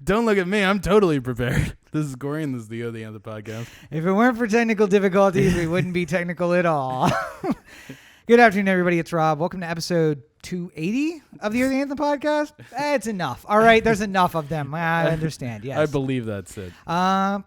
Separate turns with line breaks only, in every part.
Don't look at me. I'm totally prepared. This is Corey, and this is the O The Anthem podcast.
If it weren't for technical difficulties, we wouldn't be technical at all. Good afternoon, everybody. It's Rob. Welcome to episode 280 of the O The Anthem podcast. It's enough. All right, there's enough of them. I understand. Yes,
I believe that's it.
And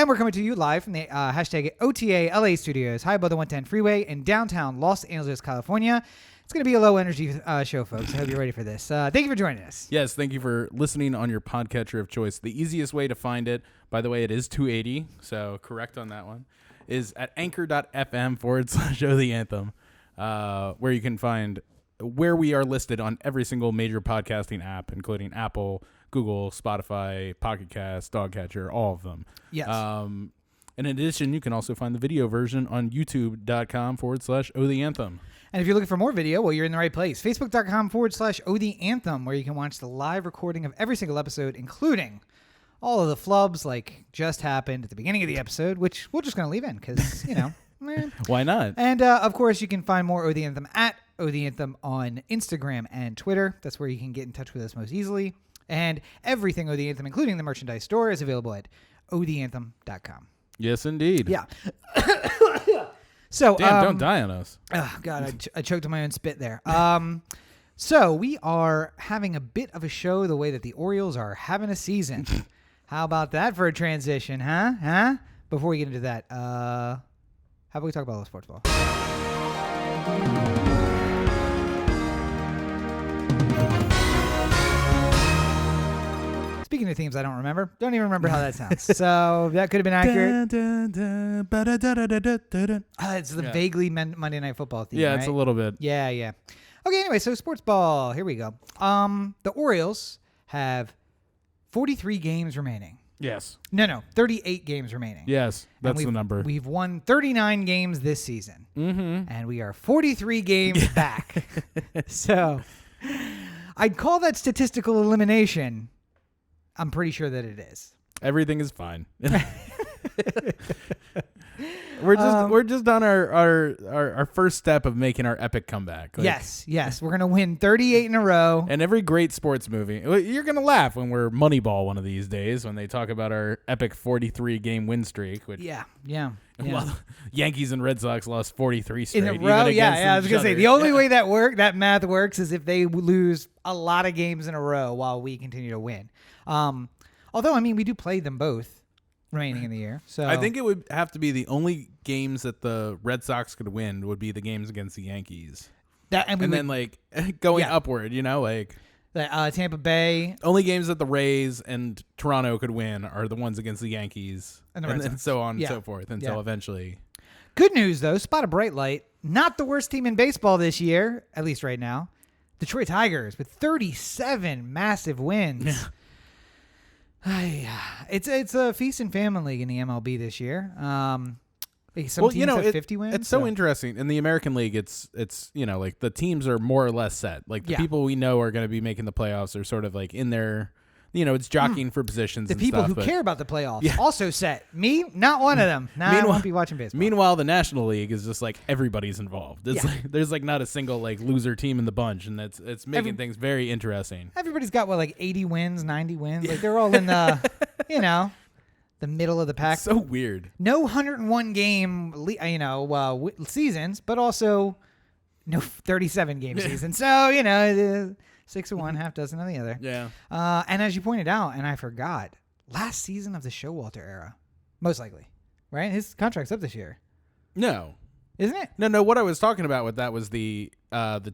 we're coming to you live from the hashtag OTA LA studios, high above the 110 freeway in downtown Los Angeles, California. It's going to be a low-energy show, folks. I hope you're ready for this. Thank you for joining us.
Yes, thank you for listening on your podcatcher of choice. The easiest way to find it, by the way, it is 280, so correct on that one, is at anchor.fm/O The Anthem, where you can find where we are listed on every single major podcasting app, including Apple, Google, Spotify, Pocket Cast, Dogcatcher, all of them.
Yes.
In addition, you can also find the video version on youtube.com/O The Anthem.
And if you're looking for more video, well, you're in the right place. Facebook.com/O The Anthem, where you can watch the live recording of every single episode, including all of the flubs like just happened at the beginning of the episode, which we're just going to leave in because, you know.
Why not?
And, of course, you can find more O The Anthem at O The Anthem on Instagram and Twitter. That's where you can get in touch with us most easily. And everything O The Anthem, including the merchandise store, is available at otheanthem.com.
Yes, indeed.
Yeah. So,
damn, don't die on us.
Oh, God, I choked on my own spit there. So we are having a bit of a show the way that the Orioles are having a season. How about that for a transition, huh? Before we get into that, how about we talk about a little sports ball? Speaking of themes I don't remember, don't even remember how that sounds. So that could have been accurate. It's the vaguely Monday Night Football theme,
Yeah,
right?
it's a little bit.
Yeah. Okay, anyway, so sports ball. Here we go. The Orioles have 43 games remaining.
Yes.
No, 38 games remaining.
Yes, that's the number.
We've won 39 games this season.
Mm-hmm.
And we are 43 games back. So I'd call that statistical elimination. I'm pretty sure that it is.
Everything is fine. We're just on our first step of making our epic comeback. Like,
yes. We're gonna win 38 in a row.
And every great sports movie, you're gonna laugh when we're Moneyball one of these days when they talk about our epic 43 game win streak. Which,
Yeah.
Well, Yankees and Red Sox lost 43 straight
in a row. Yeah. I was gonna say the only way that math works is if they lose a lot of games in a row while we continue to win. Although I mean we do play them both remaining in the year. So
I think it would have to be the only games that the Red Sox could win would be the games against the Yankees. Then like going upward, like
Tampa Bay.
Only games that the Rays and Toronto could win are the ones against the Yankees, and so on and so forth until eventually.
Good news though, spot a bright light. Not the worst team in baseball this year, at least right now. Detroit Tigers with 37 massive wins. It's a feast and famine league in the MLB this year. Some teams have 50 wins.
It's so interesting. In the American League, it's like the teams are more or less set. Like the people we know are going to be making the playoffs are sort of like in their, it's jockeying for positions.
The
and
people
stuff,
who care about the playoffs also set. Me, not one of them. I won't be watching baseball.
Meanwhile, the National League is just like everybody's involved. It's like there's like not a single like loser team in the bunch, and it's making things very interesting.
Everybody's got 80 wins, 90 wins. Like they're all in the the middle of the pack.
It's so weird.
No 101 game seasons, but also no 37 game seasons. So 6 of one, half dozen of the other.
Yeah.
And as you pointed out, and I forgot, last season of the Showalter era, most likely, right? His contract's up this year.
No.
Isn't it?
No. What I was talking about with that was the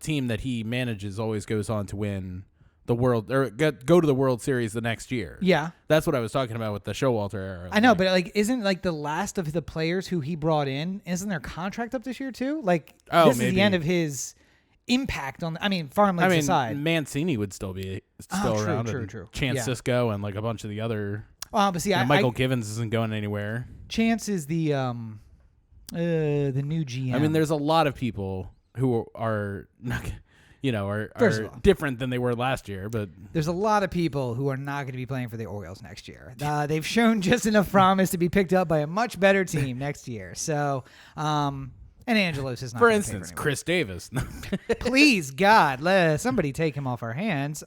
team that he manages always goes on to win the world or go to the World Series the next year.
Yeah.
That's what I was talking about with the Showalter era.
I know, but isn't the last of the players who he brought in, isn't their contract up this year too? This is the end of his impact on farm leagues aside.
Mancini would still be around.
True.
Chance Sisco and like a bunch of the other.
But see,
Michael Givens isn't going anywhere.
Chance is the new GM.
There's a lot of people who are not, are different than they were last year. But
there's a lot of people who are not going to be playing for the Orioles next year. They've shown just enough promise to be picked up by a much better team next year. So. And Angelos is not.
For instance, Chris Davis.
Please, God, let somebody take him off our hands.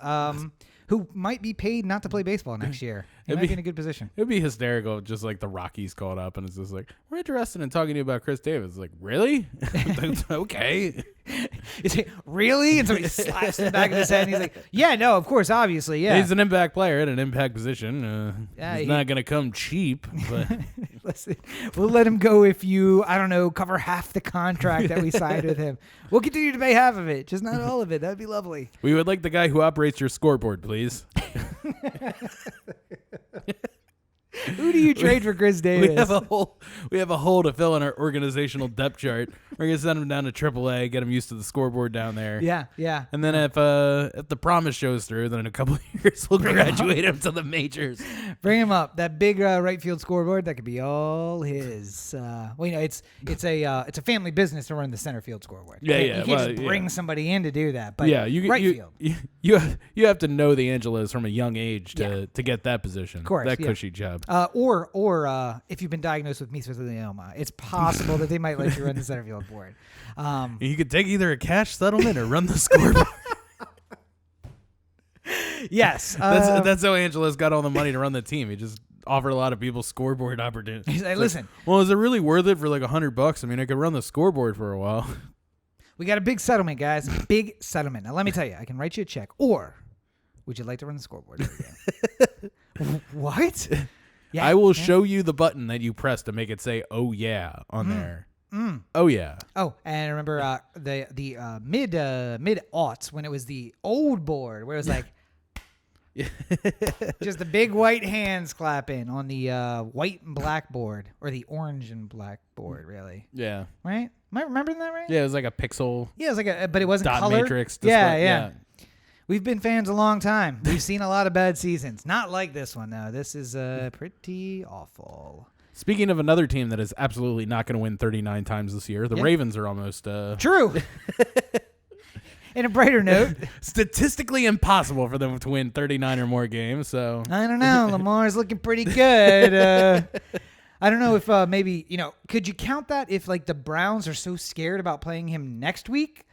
who might be paid not to play baseball next year. He might be in a good position.
It'd be hysterical, just like the Rockies called up and it's just like, we're interested in talking to you about Chris Davis. Like, really? Okay.
Is he really? And somebody slaps the back of his head and he's like, yeah, no, of course, obviously, yeah.
He's an impact player in an impact position. He's not going to come cheap. But
Listen, we'll let him go if you, I don't know, cover half the contract that we signed with him. We'll continue to pay half of it, just not all of it. That'd be lovely.
We would like the guy who operates your scoreboard, please.
Who do you trade for Chris Davis?
We have a hole to fill in our organizational depth chart. We're gonna send him down to AAA, get him used to the scoreboard down there.
Yeah.
And then if the promise shows through, then in a couple of years we'll graduate him to the majors.
Bring him up. That big right field scoreboard that could be all his. It's a family business to run the center field scoreboard.
Yeah.
You can't just bring somebody in to do that. But right field.
You have to know the Angelos from a young age to get that position.
Of course,
that cushy job.
Or if you've been diagnosed with mesothelioma, it's possible that they might let you run the center field board.
You could take either a cash settlement or run the scoreboard.
Yes.
That's how Angelo's got all the money to run the team. He just offered a lot of people scoreboard opportunities.
He's like, listen.
Well, is it really worth it for like $100? I mean, I could run the scoreboard for a while.
We got a big settlement, guys. Big settlement. Now, let me tell you, I can write you a check. Or would you like to run the scoreboard? What? Yeah,
I will show you the button that you press to make it say "Oh yeah" on there. Oh yeah.
Oh, and remember the mid aughts when it was the old board where it was like just the big white hands clapping on the white and black board or the orange and black board, really.
Yeah.
Right? Am I remembering that right?
Yeah, it was like a pixel.
Yeah, it was like but it wasn't
dot
color.
Matrix display.
Yeah. We've been fans a long time. We've seen a lot of bad seasons. Not like this one, though. This is pretty awful.
Speaking of another team that is absolutely not going to win 39 times this year, the Ravens are almost...
True. In a brighter note.
Statistically impossible for them to win 39 or more games, so...
I don't know. Lamar's looking pretty good. I don't know if maybe, could you count that if, like, the Browns are so scared about playing him next week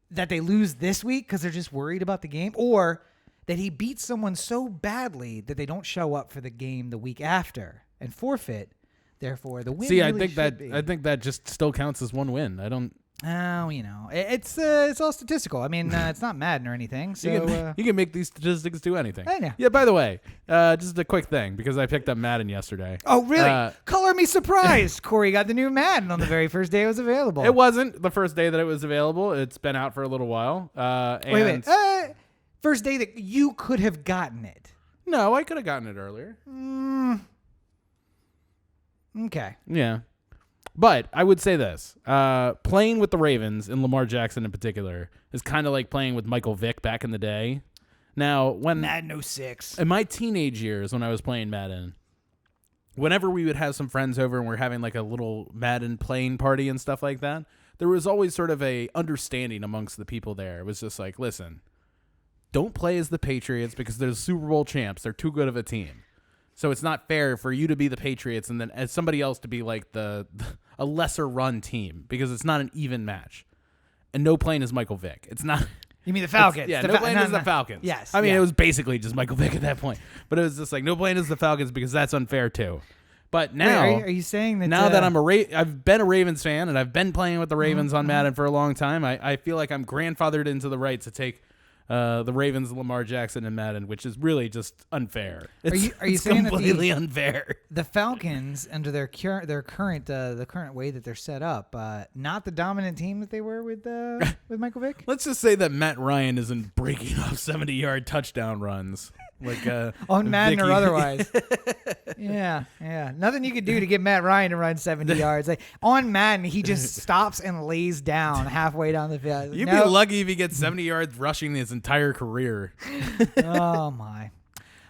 that they lose this week because they're just worried about the game, or that he beats someone so badly that they don't show up for the game the week after and forfeit. Therefore, the win. See, really
I think that just still counts as one win. I don't.
Oh, it's all statistical. I mean, it's not Madden or anything. So
you can make these statistics do anything.
I know.
Yeah. By the way, just a quick thing because I picked up Madden yesterday.
Oh, really? Color me surprised. Corey got the new Madden on the very first day it was available.
It wasn't the first day that it was available. It's been out for a little while.
Wait. First day that you could have gotten it.
No, I could have gotten it earlier.
Okay.
Yeah. But I would say this. Playing with the Ravens, and Lamar Jackson in particular, is kind of like playing with Michael Vick back in the day. Now, when
Madden 06.
In my teenage years when I was playing Madden, whenever we would have some friends over and we're having like a little Madden playing party and stuff like that, there was always sort of a understanding amongst the people there. It was just like, listen, don't play as the Patriots because they're the Super Bowl champs. They're too good of a team. So it's not fair for you to be the Patriots and then as somebody else to be like a lesser run team because it's not an even match. And no playing is Michael Vick. It's not.
You mean the Falcons?
Yeah, no playing is the Falcons.
Yes.
I mean, it was basically just Michael Vick at that point. But it was just like, no playing is the Falcons because that's unfair too. But now,
are you saying that
now that I've been a Ravens fan and I've been playing with the Ravens on Madden for a long time, I feel like I'm grandfathered into the right to take the Ravens, Lamar Jackson, and Madden, which is really just unfair. Are you saying completely unfair?
The Falcons, under their current the current way that they're set up, not the dominant team that they were with Michael Vick?
Let's just say that Matt Ryan isn't breaking off 70-yard touchdown runs. Like
on Madden or otherwise. Yeah. Nothing you could do to get Matt Ryan to run 70 yards. Like on Madden, he just stops and lays down halfway down the field.
You'd be lucky if he gets 70 yards rushing his entire career.
Oh my.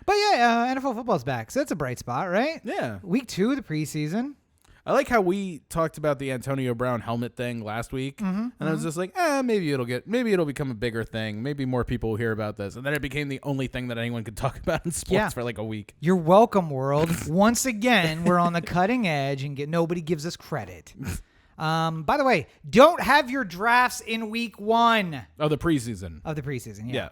But yeah, NFL football's back, so that's a bright spot, right?
Yeah.
Week 2 of the preseason.
I like how we talked about the Antonio Brown helmet thing last week, and I was just like, maybe it'll become a bigger thing. Maybe more people will hear about this, and then it became the only thing that anyone could talk about in sports for like a week.
You're welcome, world. Once again, we're on the cutting edge, and nobody gives us credit. By the way, don't have your drafts in week 1
Oh, the preseason.
of the preseason. Yeah.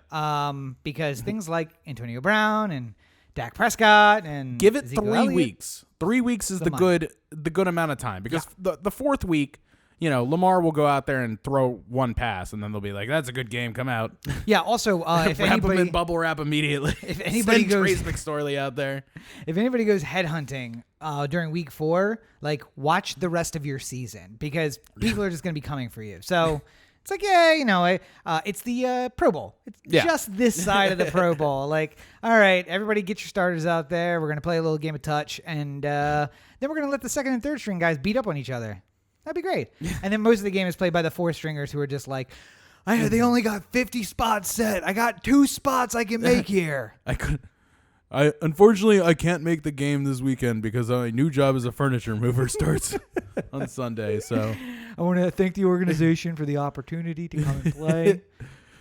Because things like Antonio Brown and Dak Prescott and
Give it
Ezekiel
3
Elliott.
weeks. 3 weeks is the
money.
good amount of time, because the fourth week, Lamar will go out there and throw one pass, and then they'll be like, "That's a good game. Come out."
Yeah. Also, if
Wrap them in
anybody
bubble wrap immediately.
If anybody
Send
goes-
Trace McSorley out there.
if anybody goes headhunting during week 4, like watch the rest of your season, because people are just going to be coming for you. So it's like, it's the Pro Bowl. It's just this side of the Pro Bowl. Like, all right, everybody get your starters out there. We're going to play a little game of touch, and then we're going to let the second and third string guys beat up on each other. That'd be great. And then most of the game is played by the fourth stringers, who are just like, they only got 50 spots set. I got 2 spots I can make here.
Unfortunately, I can't make the game this weekend because my new job as a furniture mover starts on Sunday. So
I want to thank the organization for the opportunity to come and play.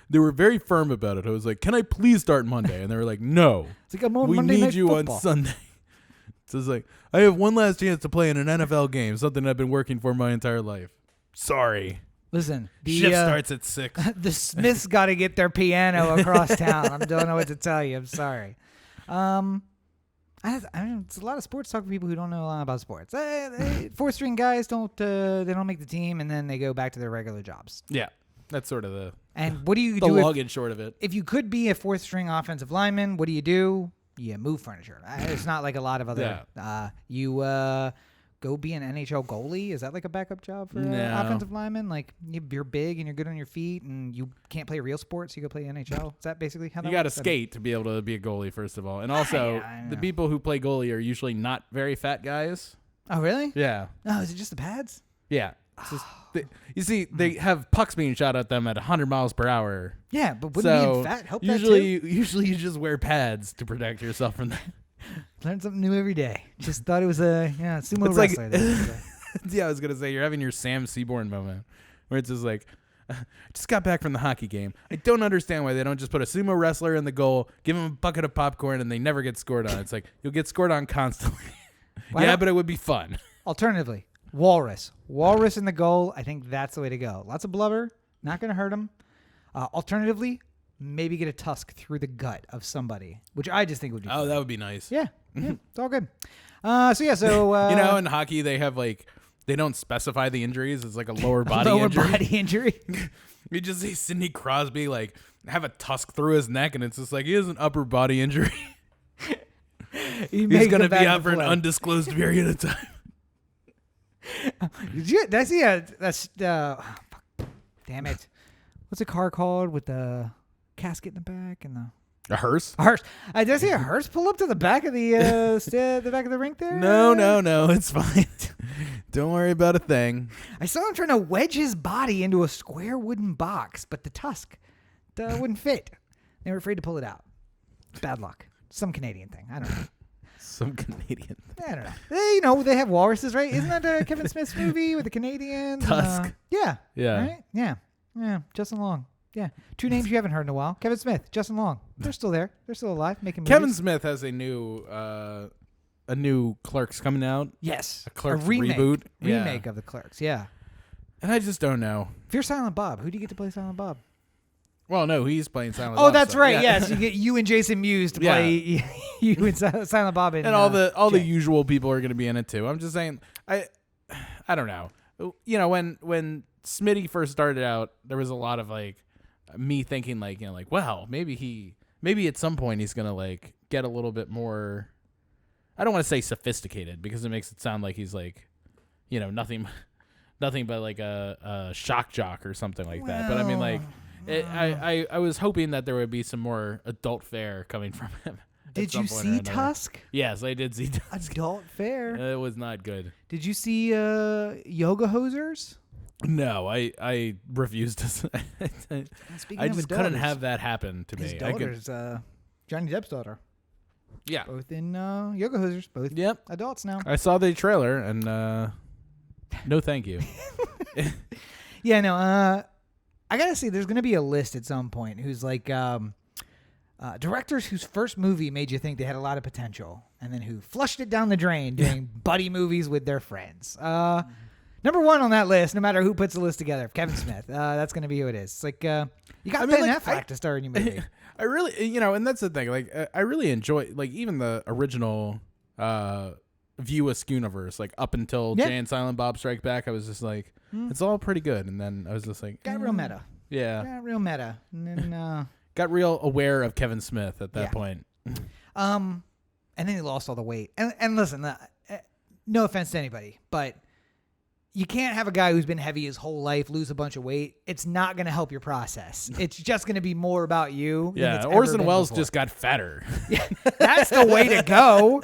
they were very firm about it. I was like, "Can I please start Monday?" And they were like, "No,
It's like, I'm on
we
Monday
need
Night
you
Football.
on Sunday." So it's like, I have one last chance to play in an NFL game, something I've been working for my entire life. Sorry.
Listen, the
Shift starts at 6.
the Smiths got to get their piano across town. I don't know what to tell you. I'm sorry. It's a lot of sports talk for people who don't know a lot about sports. Fourth string guys don't make the team, and then they go back to their regular jobs.
Yeah, that's sort of the
And what do you
the
do
long and short of it.
if you could be a fourth string offensive lineman? What do? You move furniture. It's not like a lot of other. You go be an NHL goalie. Is that like a backup job for an offensive lineman? Like, you're big and you're good on your feet, and you can't play real sports. You go play NHL. Is that basically how that
You got to
works?
skate to be able to be a goalie, first of all. And also,
I
the
know.
people who play goalie are usually not very fat guys.
Oh, really?
Yeah.
No, is it just the pads?
Yeah. It's just, you see, they have pucks being shot at them at 100 miles per hour.
Yeah, but wouldn't
So
being fat help
usually,
that too?
usually you just wear pads to protect yourself from that.
Learn something new every day. Just thought it was a sumo
It's like-
wrestler. That
Yeah, I was gonna say, you're having your Sam Seaborn moment, where it's just like, I just got back from the hockey game. I don't understand why they don't just put a sumo wrestler in the goal, give him a bucket of popcorn, and they never get scored on. It's like, you'll get scored on constantly.
Why
Yeah,
not?
but it would be fun.
Alternatively, walrus in the goal. I think that's the way to go. Lots of blubber, not going to hurt him. Alternatively, maybe get a tusk through the gut of somebody, which I just think would be
Oh,
fun.
that would be nice.
Yeah, it's all good. So
In hockey they have they don't specify the injuries. It's like a lower body
lower
injury.
body injury.
You just see Sidney Crosby have a tusk through his neck, and it's just like he has an upper body injury. He's gonna be out for an undisclosed period of time.
Did I see that's damn it. What's a car called with the casket in the back and the
A hearse?
hearse? Did I see a hearse pull up to the back of the the back of the rink there?
No, it's fine. Don't worry about a thing.
I saw him trying to wedge his body into a square wooden box, but the tusk wouldn't fit. They were afraid to pull it out. Bad luck. Some Canadian thing. I don't know.
Some Canadian.
I don't know. They have walruses, right? Isn't that Kevin Smith's movie with the Canadians?
Tusk.
Yeah.
Yeah.
Right? Yeah. Justin Long. Yeah. 2 names you haven't heard in a while. Kevin Smith, Justin Long. They're still there. They're still alive making movies.
Kevin Smith has a new Clerks coming out.
Yes.
A Clerks
remake.
reboot. Yeah.
Remake of the Clerks. Yeah.
And I just don't know.
If you're Silent Bob, who do you get to play Silent Bob?
Well, no, he's playing Silent
Oh,
Bob.
that's
so,
right.
yeah.
Yes, you get you and Jason Mewes to
Yeah.
play you and Silent Bob and
all the
Jay.
usual people are going to be in it too. I'm just saying, I don't know. When Smitty first started out, there was a lot of me thinking well, maybe at some point he's going to get a little bit more. I don't want to say sophisticated because it makes it sound like he's nothing but a shock jock or something like that. But I mean I was hoping that there would be some more adult fare coming from him.
Did you see Tusk?
Yes, I did see Tusk.
Adult fare.
It was not good.
Did you see Yoga Hosers?
No, I refused to.
Speaking
I
of
just
adults,
couldn't have that happen to
his
me.
daughter's Johnny Depp's daughter.
Yeah.
Both in Yoga Hosers. Both
Yep.
adults now.
I saw the trailer and no, thank you.
Yeah, no. I gotta say, there's gonna be a list at some point who's directors whose first movie made you think they had a lot of potential, and then who flushed it down the drain doing buddy movies with their friends. Number one on that list, no matter who puts the list together, Kevin Smith. That's going to be who it is. It's like you got Ben Affleck to star in your movie.
I really, and that's the thing. Like, I really enjoy, like, even the original View Askewniverse, like up until Jay and Silent Bob Strike Back. I was just like, it's all pretty good, and then I was just like,
got real meta.
Yeah,
got real meta. And then,
got real aware of Kevin Smith at that point.
And then he lost all the weight. And listen, no offense to anybody, but you can't have a guy who's been heavy his whole life lose a bunch of weight. It's not going to help your process. It's just going to be more about you.
Yeah, Orson Welles just got fatter.
Yeah, that's the way to go.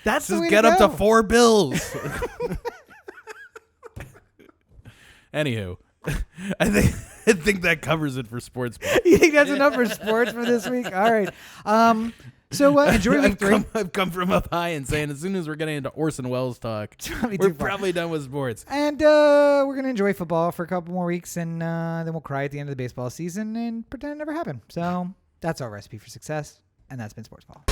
That's
just
the way
get
to
up
go.
to 4 bills. Anywho, I think that covers it for sports.
You think that's enough for sports for this week? All right. So enjoy week 3.
I've come from up high and saying as soon as we're getting into Orson Welles talk, we're probably done with sports.
And we're going to enjoy football for a couple more weeks, and then we'll cry at the end of the baseball season and pretend it never happened. So that's our recipe for success, and that's been Sports Ball.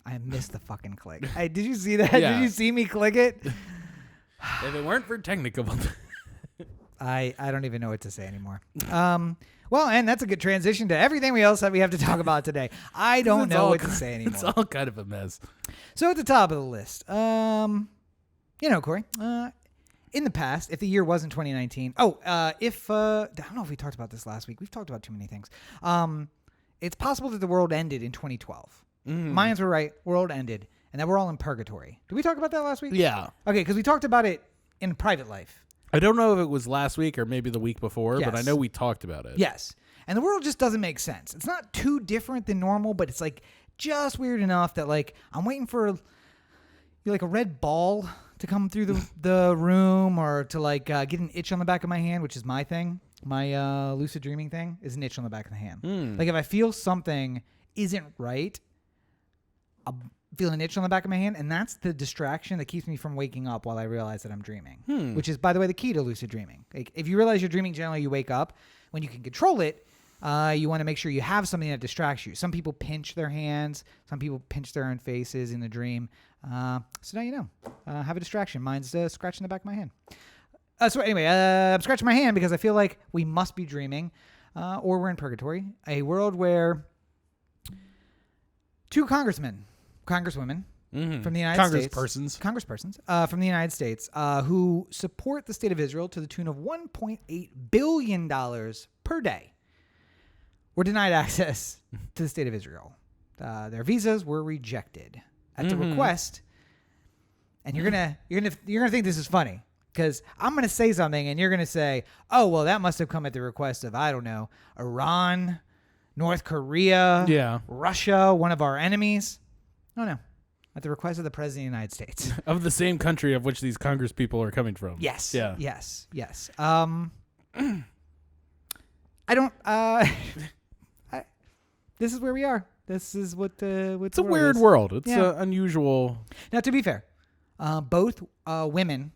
I missed the fucking click. Hey, did you see that?
Yeah.
Did you see me click it?
If it weren't for technical,
I don't even know what to say anymore. Well, and that's a good transition to everything else that we have to talk about today. I don't know what to say anymore.
It's all kind of a mess.
So at the top of the list, Corey, in the past, if the year wasn't 2019, I don't know if we talked about this last week. We've talked about too many things. It's possible that the world ended in 2012. Mayans were right. World ended, and that we're all in purgatory. Did we talk about that last week?
Yeah.
Okay, because we talked about it in private life.
I don't know if it was last week or maybe the week before, but I know we talked about it.
Yes. And the world just doesn't make sense. It's not too different than normal, but it's like just weird enough that like I'm waiting for like a red ball to come through the room or to like get an itch on the back of my hand, which is my thing. My lucid dreaming thing is an itch on the back of the hand. Like if I feel something isn't right, I'll feel an itch on the back of my hand, and that's the distraction that keeps me from waking up while I realize that I'm dreaming, which is, by the way, the key to lucid dreaming. Like, if you realize you're dreaming, generally you wake up. When you can control it, you want to make sure you have something that distracts you. Some people pinch their hands. Some people pinch their own faces in the dream. So now you know. Have a distraction. Mine's scratching the back of my hand. So anyway, I'm scratching my hand because I feel like we must be dreaming, or we're in purgatory, a world where 2 congresswomen from the United States, congresspersons from the United States, who support the state of Israel to the tune of $1.8 billion per day, were denied access to the state of Israel. Their visas were rejected at the request, and you're gonna think this is funny because I'm gonna say something and you're gonna say, "Oh, well, that must have come at the request of Iran, North Korea, Russia, one of our enemies." No. At the request of the President of the United States.
Of the same country of which these Congress people are coming from.
Yes.
Yeah.
Yes. I don't... this is where we are. This is what
it's a weird world. It's unusual.
Now, to be fair, both women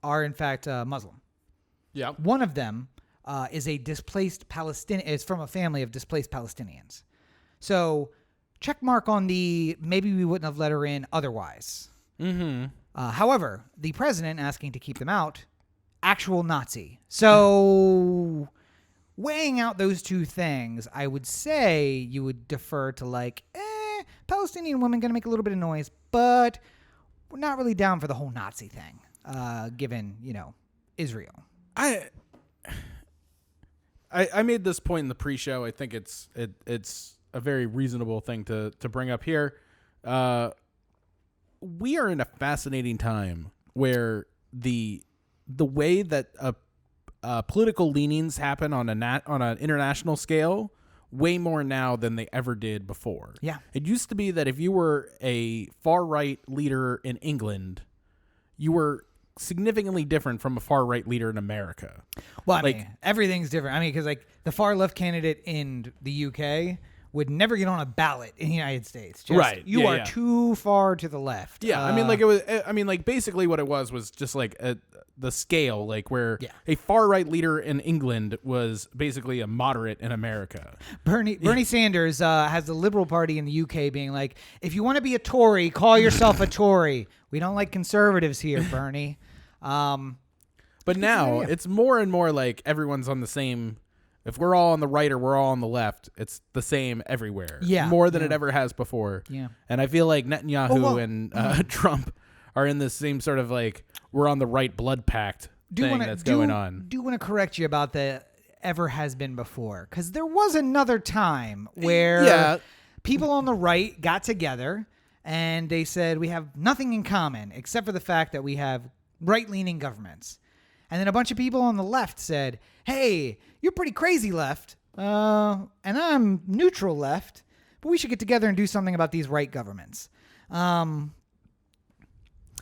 are, in fact, Muslim. Yeah. One of them is a displaced Palestinian. Is from a family of displaced Palestinians. So, check mark on the maybe we wouldn't have let her in otherwise. However, the president asking to keep them out, actual Nazi. So, weighing out those two things, I would say you would defer to Palestinian women going to make a little bit of noise, but we're not really down for the whole Nazi thing, given, Israel.
I made this point in the pre-show. I think it's a very reasonable thing to bring up here. We are in a fascinating time where the way that political leanings happen on an international scale way more now than they ever did before.
Yeah.
It used to be that if you were a far-right leader in England, you were significantly different from a far-right leader in America.
Well, I mean, everything's different. I mean, because the far-left candidate in the UK would never get on a ballot in the United States. Just,
Right.
You are too far to the left.
Yeah. Basically what it was just like the scale, like where a far right leader in England was basically a moderate in America.
Bernie Sanders has the Liberal Party in the UK being like, if you want to be a Tory, call yourself a Tory. We don't like conservatives here, Bernie.
But now it's more and more like everyone's on the same. If we're all on the right or we're all on the left, it's the same everywhere.
Yeah.
More than it ever has before.
Yeah.
And I feel like Netanyahu and Trump are in the same sort of like we're on the right blood pact thing that's going on.
Do want to correct you about the ever has been before, because there was another time where people on the right got together and they said we have nothing in common except for the fact that we have right-leaning governments. And then a bunch of people on the left said, hey, you're pretty crazy left, and I'm neutral left, but we should get together and do something about these right governments.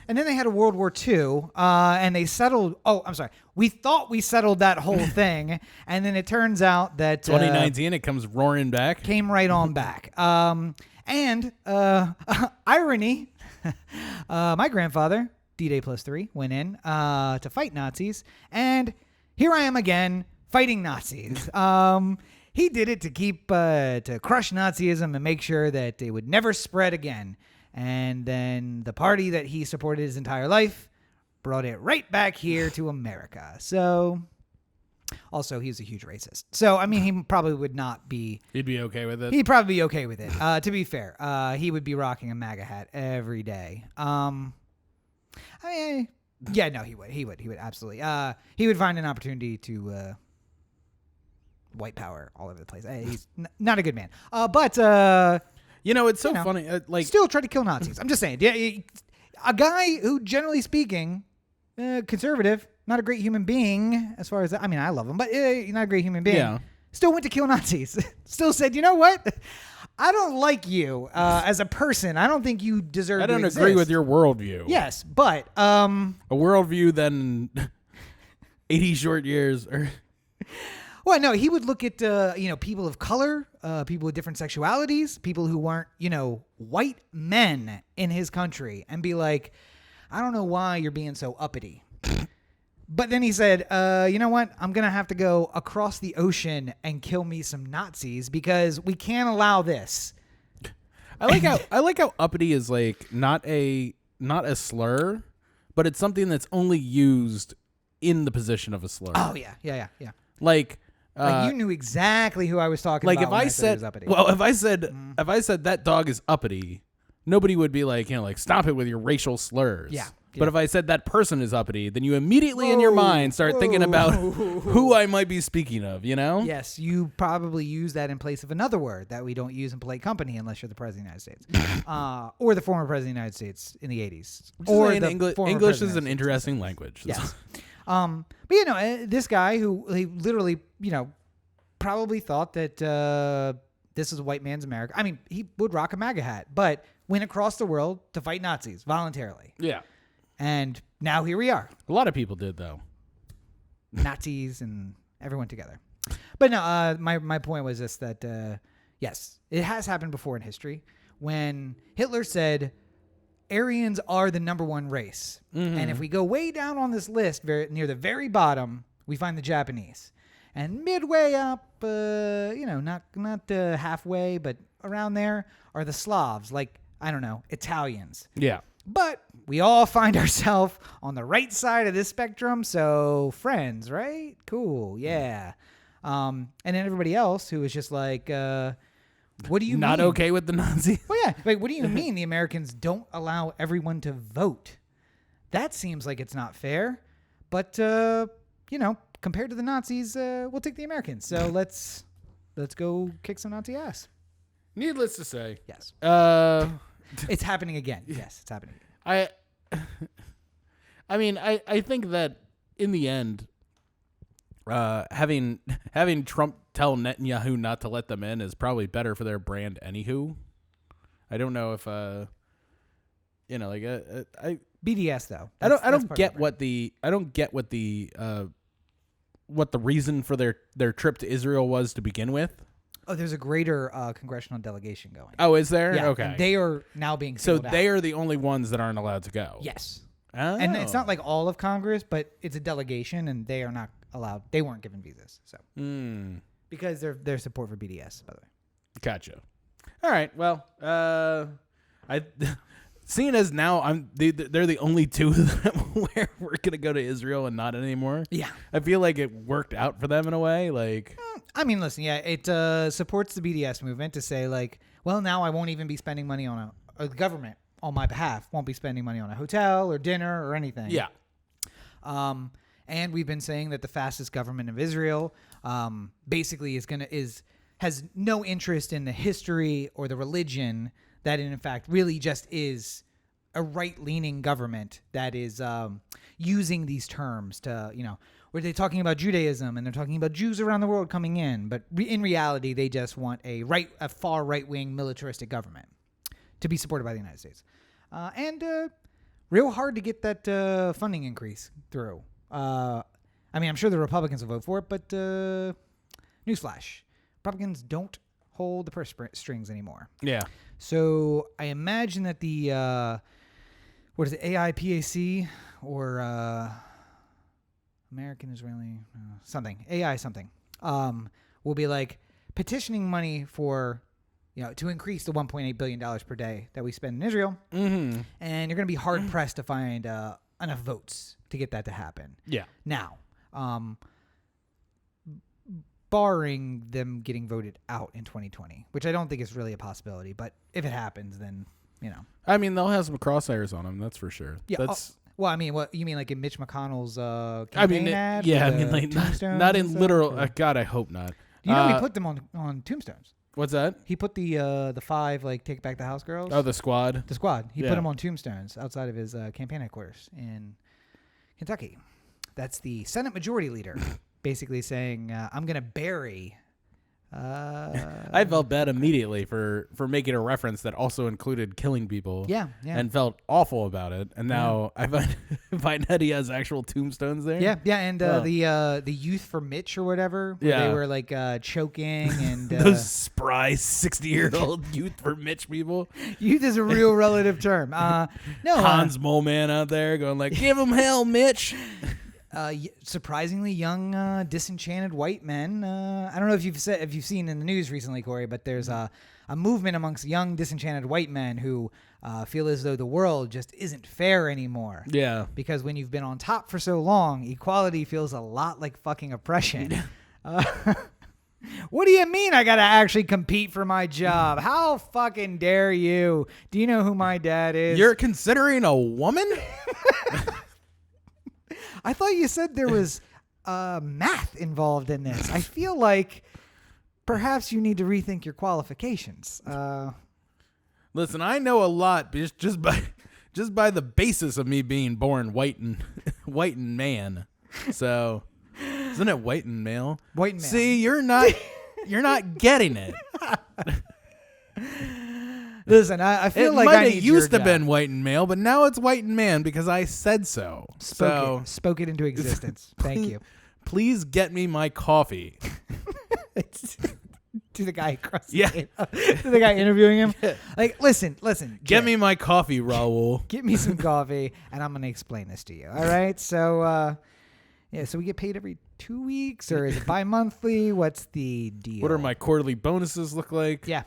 And then they had a World War II, and they settled. Oh, I'm sorry. We thought we settled that whole thing, and then it turns out that
2019 it comes roaring back.
Came right on back. And irony, my grandfather, D-Day +3, went in to fight Nazis, and here I am again fighting Nazis. He did it to keep to crush Nazism and make sure that it would never spread again. And then the party that he supported his entire life brought it right back here to America. So, also, he's a huge racist. So, I mean, he probably would not be...
He'd be okay with it?
He'd probably be okay with it. To be fair, he would be rocking a MAGA hat every day. He would. He would absolutely. He would find an opportunity to white power all over the place. He's not a good man. But...
it's so funny.
Still try to kill Nazis. I'm just saying. Yeah, a guy who, generally speaking, conservative, not a great human being as far as I mean, I love him, but not a great human being.
Yeah.
Still went to kill Nazis. Still said, you know what? I don't like you as a person. I don't think you deserve.
I don't
to
agree
exist.
with your worldview.
Yes, but
a worldview then 80 short years.
Well, no, he would look at people of color, people with different sexualities, people who weren't white men in his country, and be like, I don't know why you're being so uppity. But then he said, you know what? I'm going to have to go across the ocean and kill me some Nazis because we can't allow this.
I like how uppity is like not a slur, but it's something that's only used in the position of a slur.
Oh, yeah.
Like
you knew exactly who I was talking about.
Like if I said that dog is uppity, nobody would be like, stop it with your racial slurs.
Yeah.
But if I said that person is uppity, then you immediately in your mind start thinking about who I might be speaking of,
Yes, you probably use that in place of another word that we don't use in polite company unless you're the President of the United States. Or the former President of the United States in the 80s. Or
English is an interesting language.
Yes. But, this guy who he literally, probably thought that this is a white man's America. I mean, he would rock a MAGA hat, but went across the world to fight Nazis voluntarily.
Yeah.
And now here we are.
A lot of people did, though.
Nazis and everyone together. But no, my point was this, that, yes, it has happened before in history when Hitler said Aryans are the number one race. Mm-hmm. And if we go way down on this list, near the very bottom, we find the Japanese. And midway up, not halfway, but around there are the Slavs, like, I don't know, Italians.
Yeah.
But we all find ourselves on the right side of this spectrum, so friends, right? Cool, yeah. And then everybody else who is just like, what do you mean?
Not okay with the Nazis?
Well, yeah. Like, what do you mean the Americans don't allow everyone to vote? That seems like it's not fair. But, compared to the Nazis, we'll take the Americans. So let's go kick some Nazi ass.
Needless to say.
Yes. It's happening again. Yes, it's happening.
I think that in the end, having Trump tell Netanyahu not to let them in is probably better for their brand. Anywho, I don't know if
BDS though.
I don't get what the reason for their trip to Israel was to begin with.
Oh, there's a greater congressional delegation going.
Oh, is there?
Yeah,
Okay.
and they are now being
so
singled
they
out.
are the only ones that aren't allowed to go.
Yes.
Oh.
And it's not like all of Congress, but it's a delegation, and they are not allowed. They weren't given visas, so because their support for BDS, by the way.
Gotcha. All right. Well, I seeing as now they're the only two that where we're gonna go to Israel and not anymore.
Yeah.
I feel like it worked out for them in a way. Like,
I mean, listen, yeah, it supports the BDS movement to say like, well, now I won't even be spending money on or the government on my behalf won't be spending money on a hotel or dinner or anything.
yeah.
And we've been saying that the fastest government of Israel basically has no interest in the history or the religion, that in fact really just is a right-leaning government that is using these terms to, where they're talking about Judaism and they're talking about Jews around the world coming in, but in reality they just want a far right-wing militaristic government to be supported by the United States. And real hard to get that funding increase through. I mean, I'm sure the Republicans will vote for it, but newsflash, Republicans don't hold the purse strings anymore.
Yeah.
So I imagine that the, what is it, AIPAC or American Israeli something, AI something, will be like petitioning money for, to increase the $1.8 billion per day that we spend in Israel.
Mm-hmm.
And you're going to be hard-pressed to find enough votes to get that to happen.
Yeah.
Now, barring them getting voted out in 2020, which I don't think is really a possibility, but if it happens, then,
I mean, they'll have some crosshairs on them, that's for sure.
Yeah.
That's.
Well, I mean, what you mean, like in Mitch McConnell's campaign ad?
Yeah, I
with
mean,
the
like
tombstones
not
and
in
stuff,
literal.
or-
God, I hope not.
he put them on tombstones.
What's that?
He put the 5 like Take Back the House girls.
Oh, the squad.
The squad. He
Yeah.
put them on tombstones outside of his campaign headquarters in Kentucky. That's the Senate Majority Leader, basically saying, "I'm going to bury."
I felt bad immediately for making a reference that also included killing people.
Yeah.
And felt awful about it. And now I find that he has actual tombstones there.
Yeah, and the Youth for Mitch or whatever, where they were like choking and
those spry 60-year-old youth for Mitch people.
Youth is a real relative term. No,
Hans Moleman out there going like, "Give him hell, Mitch."
Surprisingly young, disenchanted white men. I don't know if you've seen in the news recently, Corey, but there's a movement amongst young, disenchanted white men who feel as though the world just isn't fair anymore.
Yeah.
Because when you've been on top for so long, equality feels a lot like fucking oppression. What do you mean I gotta actually compete for my job? How fucking dare you? Do you know who my dad is?
You're considering a woman?
I thought you said there was math involved in this. I feel like perhaps you need to rethink your qualifications.
Listen, I know a lot just by the basis of me being born white and man. So, isn't it white and male?
White and male.
See, you're not getting it.
Listen, I feel
It
like
might
I
have
need
used to
your
been
job.
white and male, but now it's white and man because I said so.
Spoke it into existence. Thank you.
Please get me my coffee.
To the guy across the
Yeah.
table. To the guy interviewing him. Like, listen.
Get
Jay,
me my coffee, Raul.
Get me some coffee, and I'm going to explain this to you. All right? So, so we get paid every 2 weeks, or is it bi-monthly? What's the deal?
What do my quarterly bonuses look like?
Yeah.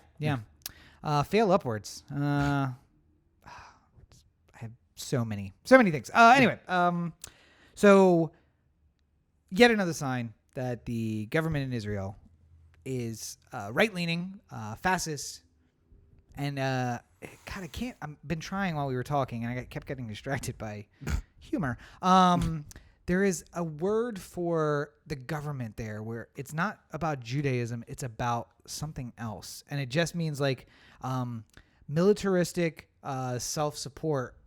Fail upwards. I have so many things. Anyway, so yet another sign that the government in Israel is right-leaning, fascist, and God, I can't. I've been trying while we were talking, and I kept getting distracted by humor. There is a word for the government there where it's not about Judaism, it's about something else. And it just means like militaristic self-support,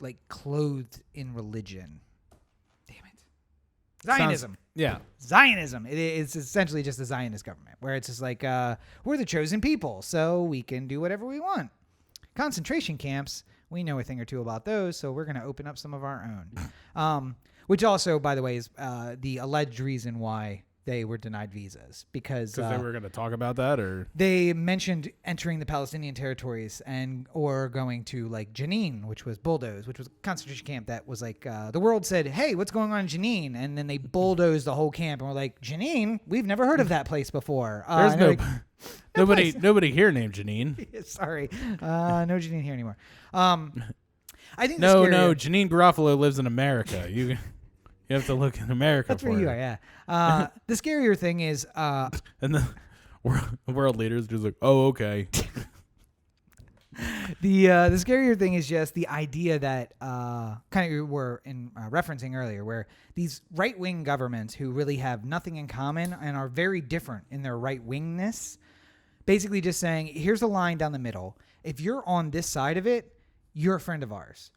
like clothed in religion. Damn it. Zionism. Zionism. It's essentially just a Zionist government where it's just like, we're the chosen people, so we can do whatever we want. Concentration camps, we know a thing or two about those, so we're going to open up some of our own. Which also, by the way, is the alleged reason why they were denied visas because
they were going to talk about that, or
they mentioned entering the Palestinian territories or going to like Jenin, which was bulldozed, which was a concentration camp that was like the world said, "Hey, what's going on in Jenin?" And then they bulldozed the whole camp and were like, "Jenin? We've never heard of that place before."
There's
like,
nobody here named Janine.
Sorry, no Jenin here anymore. I think
no, Janine Garofalo lives in America. You have to look in America.
That's where you are, yeah. The scarier thing is,
and the world leaders just like, oh, okay.
The scarier thing is just the idea that kind of we're referencing earlier, where these right wing governments who really have nothing in common and are very different in their right wingness, basically just saying, here's a line down the middle. If you're on this side of it, you're a friend of ours.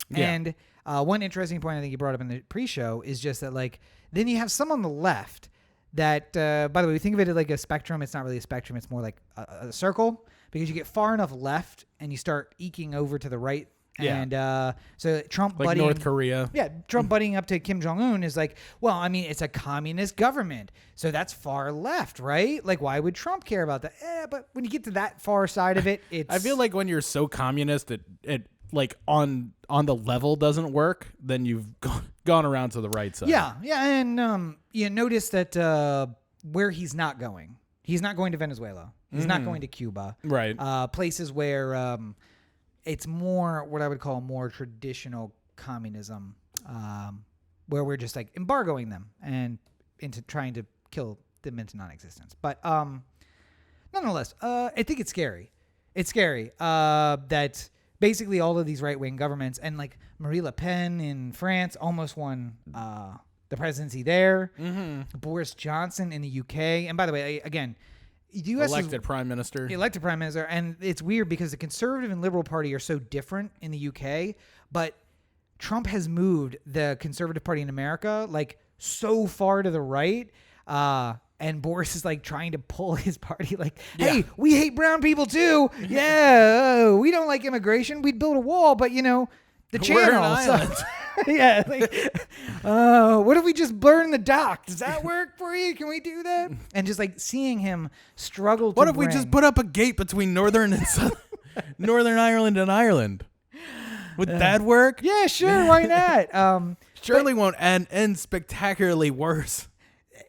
Yeah. And one interesting point I think you brought up in the pre-show is just that, like, then you have some on the left that, by the way, we think of it like a spectrum. It's not really a spectrum. It's more like a circle, because you get far enough left and you start eking over to the right.
Yeah.
And so Trump
like
buddying,
North Korea.
Yeah, Trump buddying up to Kim Jong-un is like, well, I mean, it's a communist government, so that's far left, right? Like, why would Trump care about that? But when you get to that far side of it, it's...
I feel like when you're so communist, it like on the level doesn't work, then you've gone around to the right side.
Yeah, and you notice that where he's not going to Venezuela. He's not going to Cuba.
Right.
Places where it's more what I would call more traditional communism, where we're just like embargoing them and into trying to kill them into non-existence. But nonetheless, I think it's scary. It's scary that basically all of these right-wing governments, and like Marine Le Pen in France almost won the presidency there. Mm-hmm. Boris Johnson in the UK. And by the way, again, the U.S.
elected prime minister,
and it's weird because the Conservative and Liberal Party are so different in the UK, but Trump has moved the Conservative Party in America like so far to the right, and Boris is like trying to pull his party like, hey, we hate brown people too. Yeah, we don't like immigration. We'd build a wall, but you know, the channel. So, yeah. Like, what if we just burn the dock? Does that work for you? Can we do that? And just like seeing him struggle.
What if we just put up a gate between Northern and Northern Ireland and Ireland? Would that work?
Yeah, sure. Why not?
Surely won't end spectacularly worse.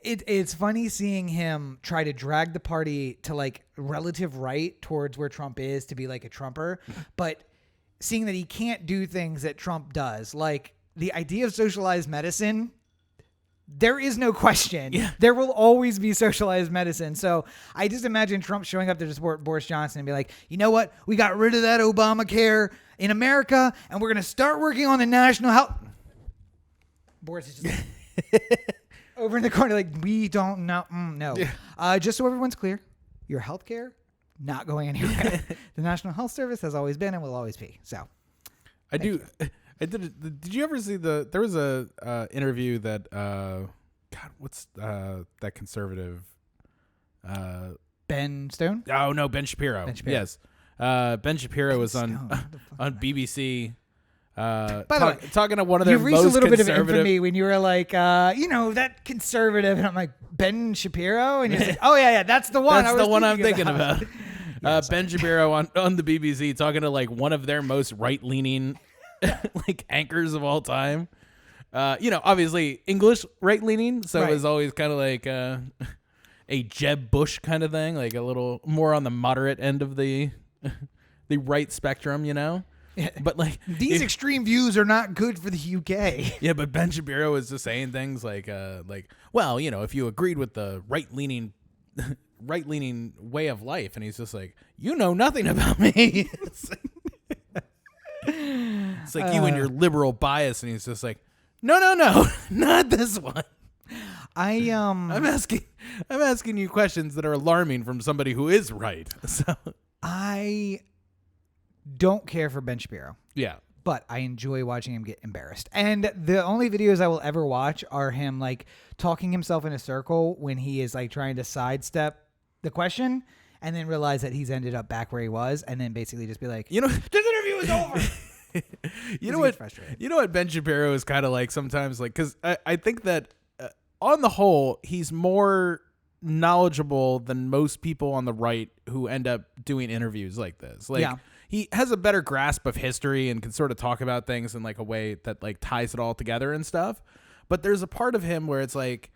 It's funny seeing him try to drag the party to like relative right towards where Trump is to be like a Trumper, but seeing that he can't do things that Trump does, like the idea of socialized medicine, there is no question. Yeah. There will always be socialized medicine. So I just imagine Trump showing up to support Boris Johnson and be like, you know what? We got rid of that Obamacare in America, and we're going to start working on the national health. Boris is just over in the corner like, we don't know. No. Yeah. Just so everyone's clear, your health care not going anywhere. The National Health Service has always been and will always be. So,
Did you ever see there was a interview that what's that conservative
Ben Stone?
Oh no, Ben Shapiro. Yes, Ben Shapiro was on BBC.
By the way,
talking to one of their most conservative. You reached a little bit of infamy
when you were like, that conservative, and I'm like, Ben Shapiro, and you're like, oh yeah, that's the one.
That's the one I'm thinking about. Ben Shapiro on the BBC talking to like one of their most right-leaning like anchors of all time. Obviously English right-leaning, so it was always kind of like a Jeb Bush kind of thing, like a little more on the moderate end of the right spectrum, you know. Yeah. But like
these extreme views are not good for the UK.
Yeah, but Ben Shapiro was just saying things like, well, if you agreed with the right-leaning way of life, and he's just like, you know nothing about me. It's like you and your liberal bias, and he's just like, no, not this one.
I'm
asking you questions that are alarming from somebody who is right. So
I don't care for Ben Shapiro.
Yeah.
But I enjoy watching him get embarrassed. And the only videos I will ever watch are him like talking himself in a circle when he is like trying to sidestep the question and then realize that he's ended up back where he was and then basically just be like, this interview is over.
You know what Ben Shapiro is kind of like sometimes, like, because I think that on the whole, he's more knowledgeable than most people on the right who end up doing interviews like this. Like, he has a better grasp of history and can sort of talk about things in like a way that like ties it all together and stuff. But there's a part of him where it's like,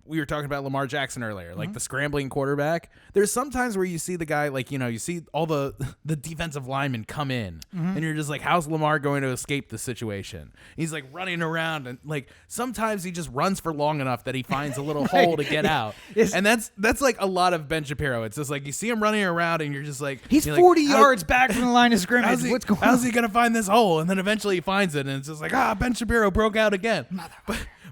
we were talking about Lamar Jackson earlier, like the scrambling quarterback. There's sometimes where you see the guy, like, you see all the defensive linemen come in and you're just like, how's Lamar going to escape the situation? He's like running around and like sometimes he just runs for long enough that he finds a little hole to get out. And that's like a lot of Ben Shapiro. It's just like you see him running around and you're just like,
he's 40 yards back from the line of scrimmage. What's going on?
How's he going to find this hole? And then eventually he finds it and it's just like, Ben Shapiro broke out again.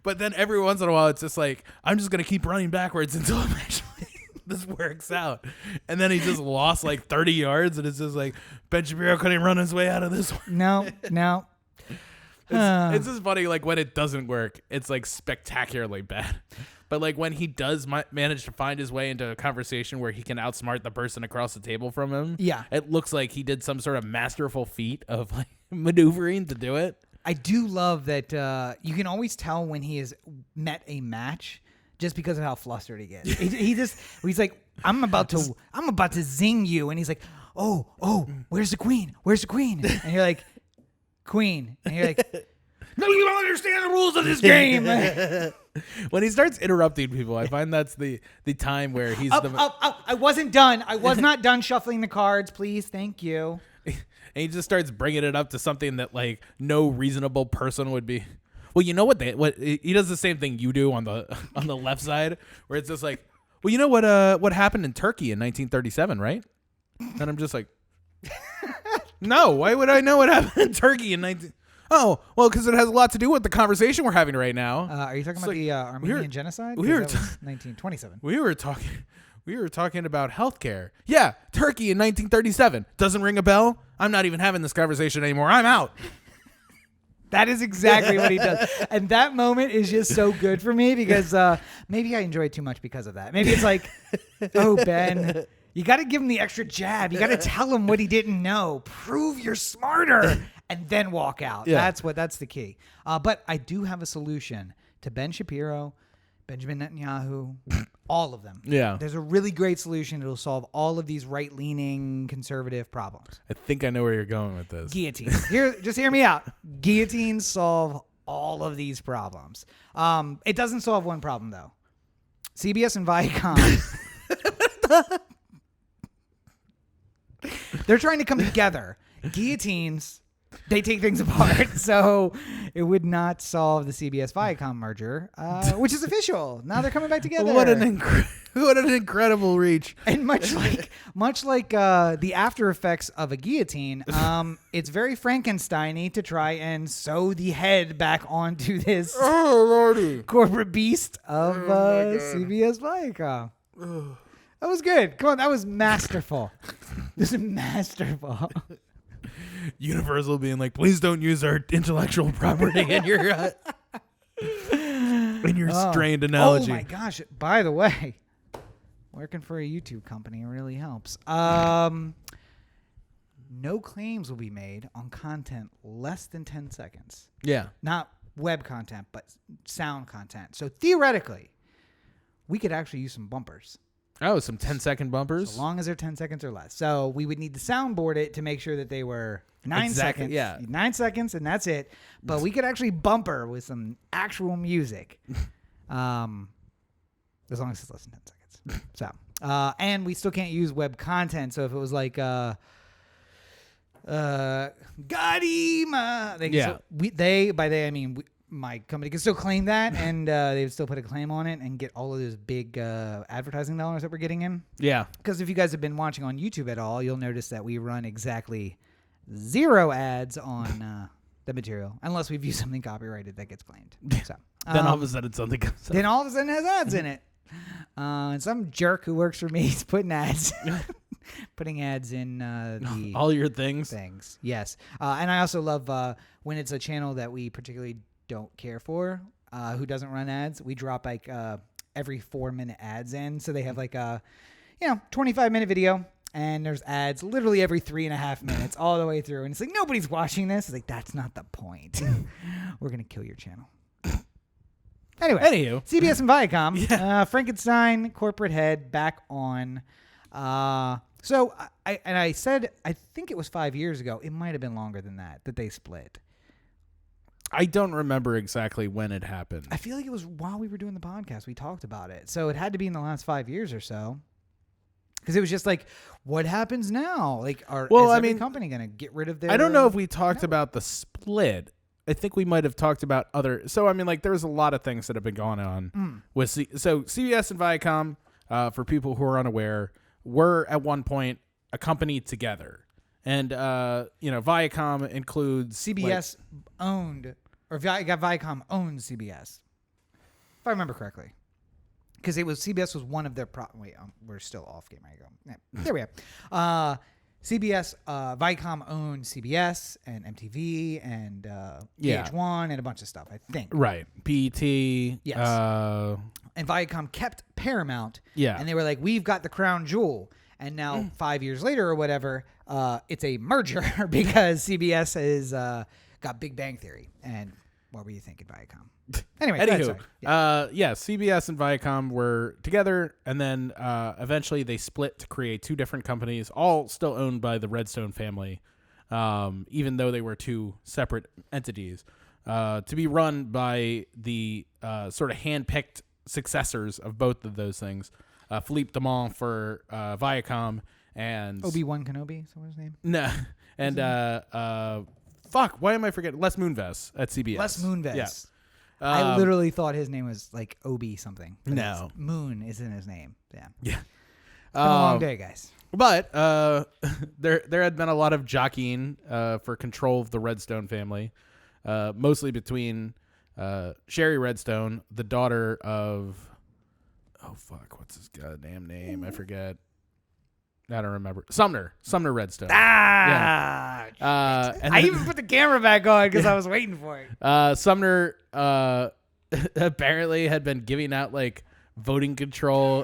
But then every once in a while, it's just like, I'm just going to keep running backwards until eventually this works out. And then he just lost like 30 yards. And it's just like, Ben Shapiro couldn't run his way out of this one.
No.
It's just funny, like, when it doesn't work, it's like spectacularly bad. But like when he does manage to find his way into a conversation where he can outsmart the person across the table from him, it looks like he did some sort of masterful feat of like maneuvering to do it.
I do love that you can always tell when he has met a match just because of how flustered he gets. He's like, I'm about to zing you, and he's like, oh, where's the queen? Where's the queen? And you're like, queen, and you're like, no, you don't understand the rules of this game.
When he starts interrupting people, I find that's the time where he's
I wasn't done. I was not done shuffling the cards. Please, thank you.
And he just starts bringing it up to something that like no reasonable person would be. Well, you know what he does the same thing you do on the left side, where it's just like, well, you know what happened in Turkey in 1937, right? And I'm just like, no, why would I know what happened in Turkey in 19? Oh, well, because it has a lot to do with the conversation we're having right now.
Are you talking about the Armenian genocide?
We were
1927.
We were talking about healthcare. Yeah, Turkey in 1937. Doesn't ring a bell? I'm not even having this conversation anymore. I'm out.
That is exactly what he does. And that moment is just so good for me because maybe I enjoy it too much because of that. Maybe it's like, oh, Ben, you got to give him the extra jab. You got to tell him what he didn't know. Prove you're smarter and then walk out. Yeah. That's the key. But I do have a solution to Ben Shapiro, Benjamin Netanyahu, all of them.
Yeah.
There's a really great solution that will solve all of these right-leaning conservative problems.
I think I know where you're going with this.
Guillotines. Just hear me out. Guillotines solve all of these problems. It doesn't solve one problem, though. CBS and Viacom. They're trying to come together. Guillotines, they take things apart. So it would not solve the CBS Viacom merger, which is official. Now they're coming back together.
What an incredible reach.
And much like the after effects of a guillotine, it's very Frankenstein-y to try and sew the head back onto this corporate beast of CBS Viacom. That was good. Come on, that was masterful. This is masterful.
Universal being like, please don't use our intellectual property in your strained analogy.
Oh my gosh! By the way, working for a YouTube company really helps. No claims will be made on content less than 10 seconds.
Yeah,
not web content, but sound content. So theoretically, we could actually use some bumpers.
Oh, some 10-second bumpers?
So long as they're 10 seconds or less. So we would need to soundboard it to make sure that they were 9 seconds.
Yeah.
9 seconds, and that's it. But we could actually bumper with some actual music. As long as it's less than 10 seconds. So, and we still can't use web content. So if it was like, got him. By they, I mean, my company can still claim that, and they would still put a claim on it and get all of those big advertising dollars that we're getting in.
Yeah.
Because if you guys have been watching on YouTube at all, you'll notice that we run exactly 0 ads on the material, unless we've used something copyrighted that gets claimed. So
then all of a sudden something comes up.
Then all of a sudden it has ads in it. And some jerk who works for me is putting ads. Putting ads in
all your things.
Yes. And I also love when it's a channel that we particularly don't care for, who doesn't run ads, we drop like every 4-minute ads in. So they have like a 25-minute video, and there's ads literally every 3.5 minutes all the way through. And it's like, nobody's watching this. It's like, that's not the point. We're going to kill your channel. Anyway,
Anywho.
CBS and Viacom, Frankenstein, corporate head, back on. So I said, I think it was 5 years ago. It might have been longer than that they split.
I don't remember exactly when it happened.
I feel like it was while we were doing the podcast. We talked about it. So it had to be in the last 5 years or so. Because it was just like, what happens now? Like, is every company going to get rid of their...
I don't know if we talked about the split. I think we might have talked about other... So, I mean, like, there's a lot of things that have been going on. So, CBS and Viacom, for people who are unaware, were at one point a company together. And, Viacom includes...
CBS owned... Or Viacom owned CBS. If I remember correctly. Because CBS was one of their... we're still off game. I go. Yeah, there we are. CBS, Viacom owned CBS and MTV and VH1 and a bunch of stuff, I think.
Right. BET.
Yes. And Viacom kept Paramount.
Yeah.
And they were like, we've got the crown jewel. And now 5 years later or whatever, it's a merger because CBS has got Big Bang Theory. And what were you thinking, Viacom? Anyway,
anywho, CBS and Viacom were together, and then eventually they split to create two different companies, all still owned by the Redstone family, even though they were two separate entities, to be run by the sort of hand-picked successors of both of those things. Philippe Damon for Viacom and
Obi-Wan Kenobi, is that his name?
No, and why am I forgetting? Les Moonves at CBS.
Les Moonves.
Yeah.
I literally thought his name was like Obi something.
No.
Moon is in his name. Yeah.
Yeah.
It's been a long day, guys.
But there had been a lot of jockeying for control of the Redstone family, mostly between Shari Redstone, the daughter of... Oh, fuck. What's his goddamn name? I forget. I don't remember. Sumner Redstone.
Yeah. I even put the camera back on because I was waiting for it.
Sumner apparently had been giving out like voting control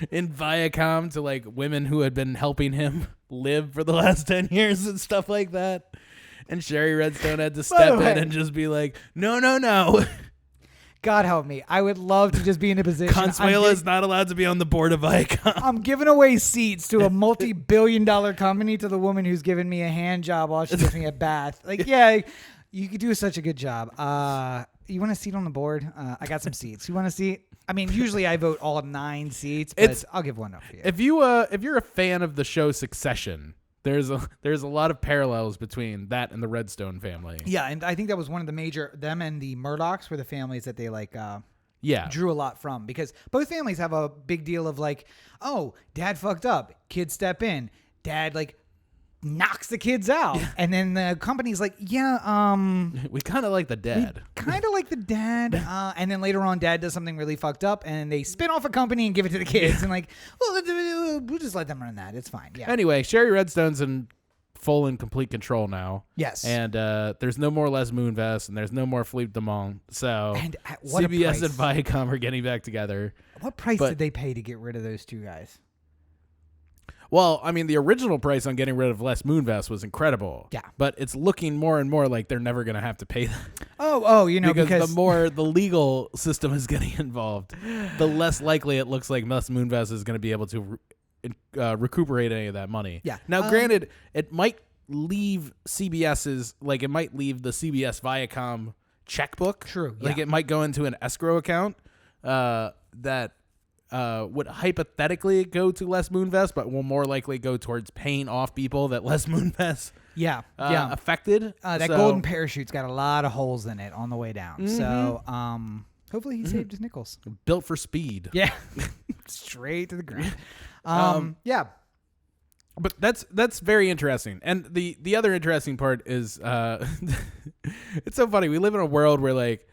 in Viacom to like women who had been helping him live for the last 10 years and stuff like that. And Shari Redstone had to step in and just be like, no.
God help me. I would love to just be in a position.
Consuela is not allowed to be on the board of Viacom.
I'm giving away seats to a multi-billion-dollar company to the woman who's giving me a hand job while she gives me a bath. Like, yeah, you could do such a good job. You want a seat on the board? I got some seats. You want a seat? I mean, usually I vote all 9 seats, but I'll give one up for you.
If you're a fan of the show Succession, there's a lot of parallels between that and the Redstone family.
Yeah, and I think that was one of the major... Them and the Murdochs were the families that they drew a lot from, because both families have a big deal of like, oh, dad fucked up, kids step in, dad like knocks the kids out, and then the company's like, we
kind of like the dad.
And then later on, dad does something really fucked up, and they spin off a company and give it to the kids, and like, well, we'll just let them run that. It's fine. Yeah.
Anyway, Shari Redstone's in full and complete control now.
Yes.
And there's no more Les Moonves, and there's no more Philippe Damon. So
and at what
CBS and Viacom are getting back together.
What price did they pay to get rid of those two guys?
Well, I mean, the original price on getting rid of Les Moonves was incredible.
Yeah.
But it's looking more and more like they're never going to have to pay that.
Because
the more the legal system is getting involved, the less likely it looks like Les Moonves is going to be able to recuperate any of that money.
Yeah.
Now, granted, it might leave CBS's, like it might leave the CBS Viacom checkbook.
True.
Like it might go into an escrow account that would hypothetically go to Les Moonves, but will more likely go towards paying off people that Les Moonves affected.
That golden parachute's got a lot of holes in it on the way down. Mm-hmm. So hopefully he saved his nickels.
Built for speed.
Yeah. Straight to the ground. Yeah.
But that's very interesting. And the other interesting part is it's so funny. We live in a world where like,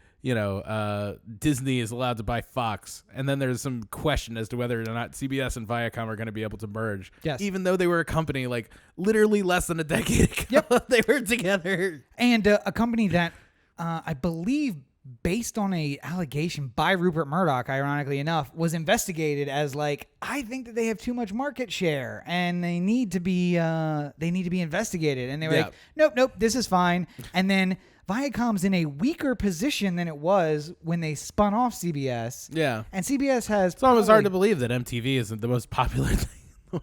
Disney is allowed to buy Fox, and then there's some question as to whether or not CBS and Viacom are going to be able to merge.
Yes.
Even though they were a company like literally less than a decade ago.
Yep.
They were together.
And a company that I believe, based on a allegation by Rupert Murdoch, ironically enough, was investigated as like, I think that they have too much market share and they need to be investigated. And they were like, nope, this is fine. And then Viacom's in a weaker position than it was when they spun off CBS.
Yeah.
And CBS has...
It's almost hard to believe that MTV isn't the most popular thing.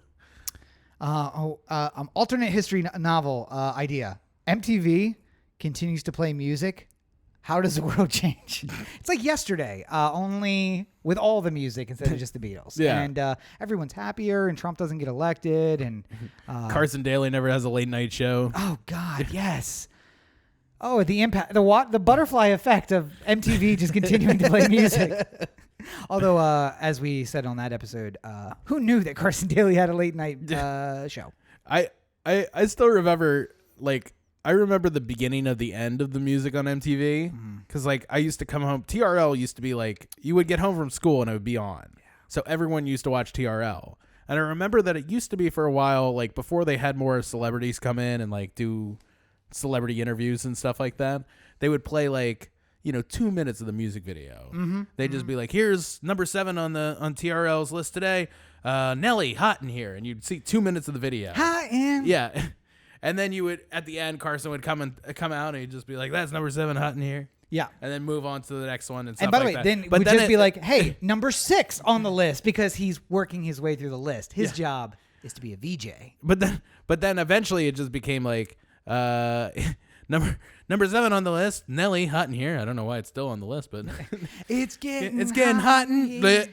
Alternate history novel idea. MTV continues to play music. How does the world change? It's like yesterday, only with all the music instead of just the Beatles.
Yeah.
And everyone's happier, and Trump doesn't get elected. And
Carson Daly never has a late night show.
oh God, yes. Oh, the impact, the butterfly effect of MTV just continuing to play music. Although, as we said on that episode, who knew that Carson Daly had a late night show?
I still remember, like, I remember the beginning of the end of the music on MTV because, like, I used to come home. TRL used to be like, you would get home from school and it would be on. Yeah. So everyone used to watch TRL. And I remember that it used to be for a while, like, before they had more celebrities come in and, like, do celebrity interviews and stuff like that, they would play, like, 2 minutes of the music video. They'd just be like, here's number 7 on TRL's list today. Nelly, hot in here. And you'd see 2 minutes of the video.
Hot in.
Yeah. And then you would, at the end, Carson would come out and he'd just be like, that's number 7 hot in here.
Yeah.
And then move on to the next one and stuff
And by the
like
way,
that.
then it would just be like, hey, number 6 on the list because he's working his way through the list. His job is to be a VJ.
But then eventually it just became like, number 7 on the list, Nelly, hot in here. I don't know why it's still on the list, but
it's getting
hot in here.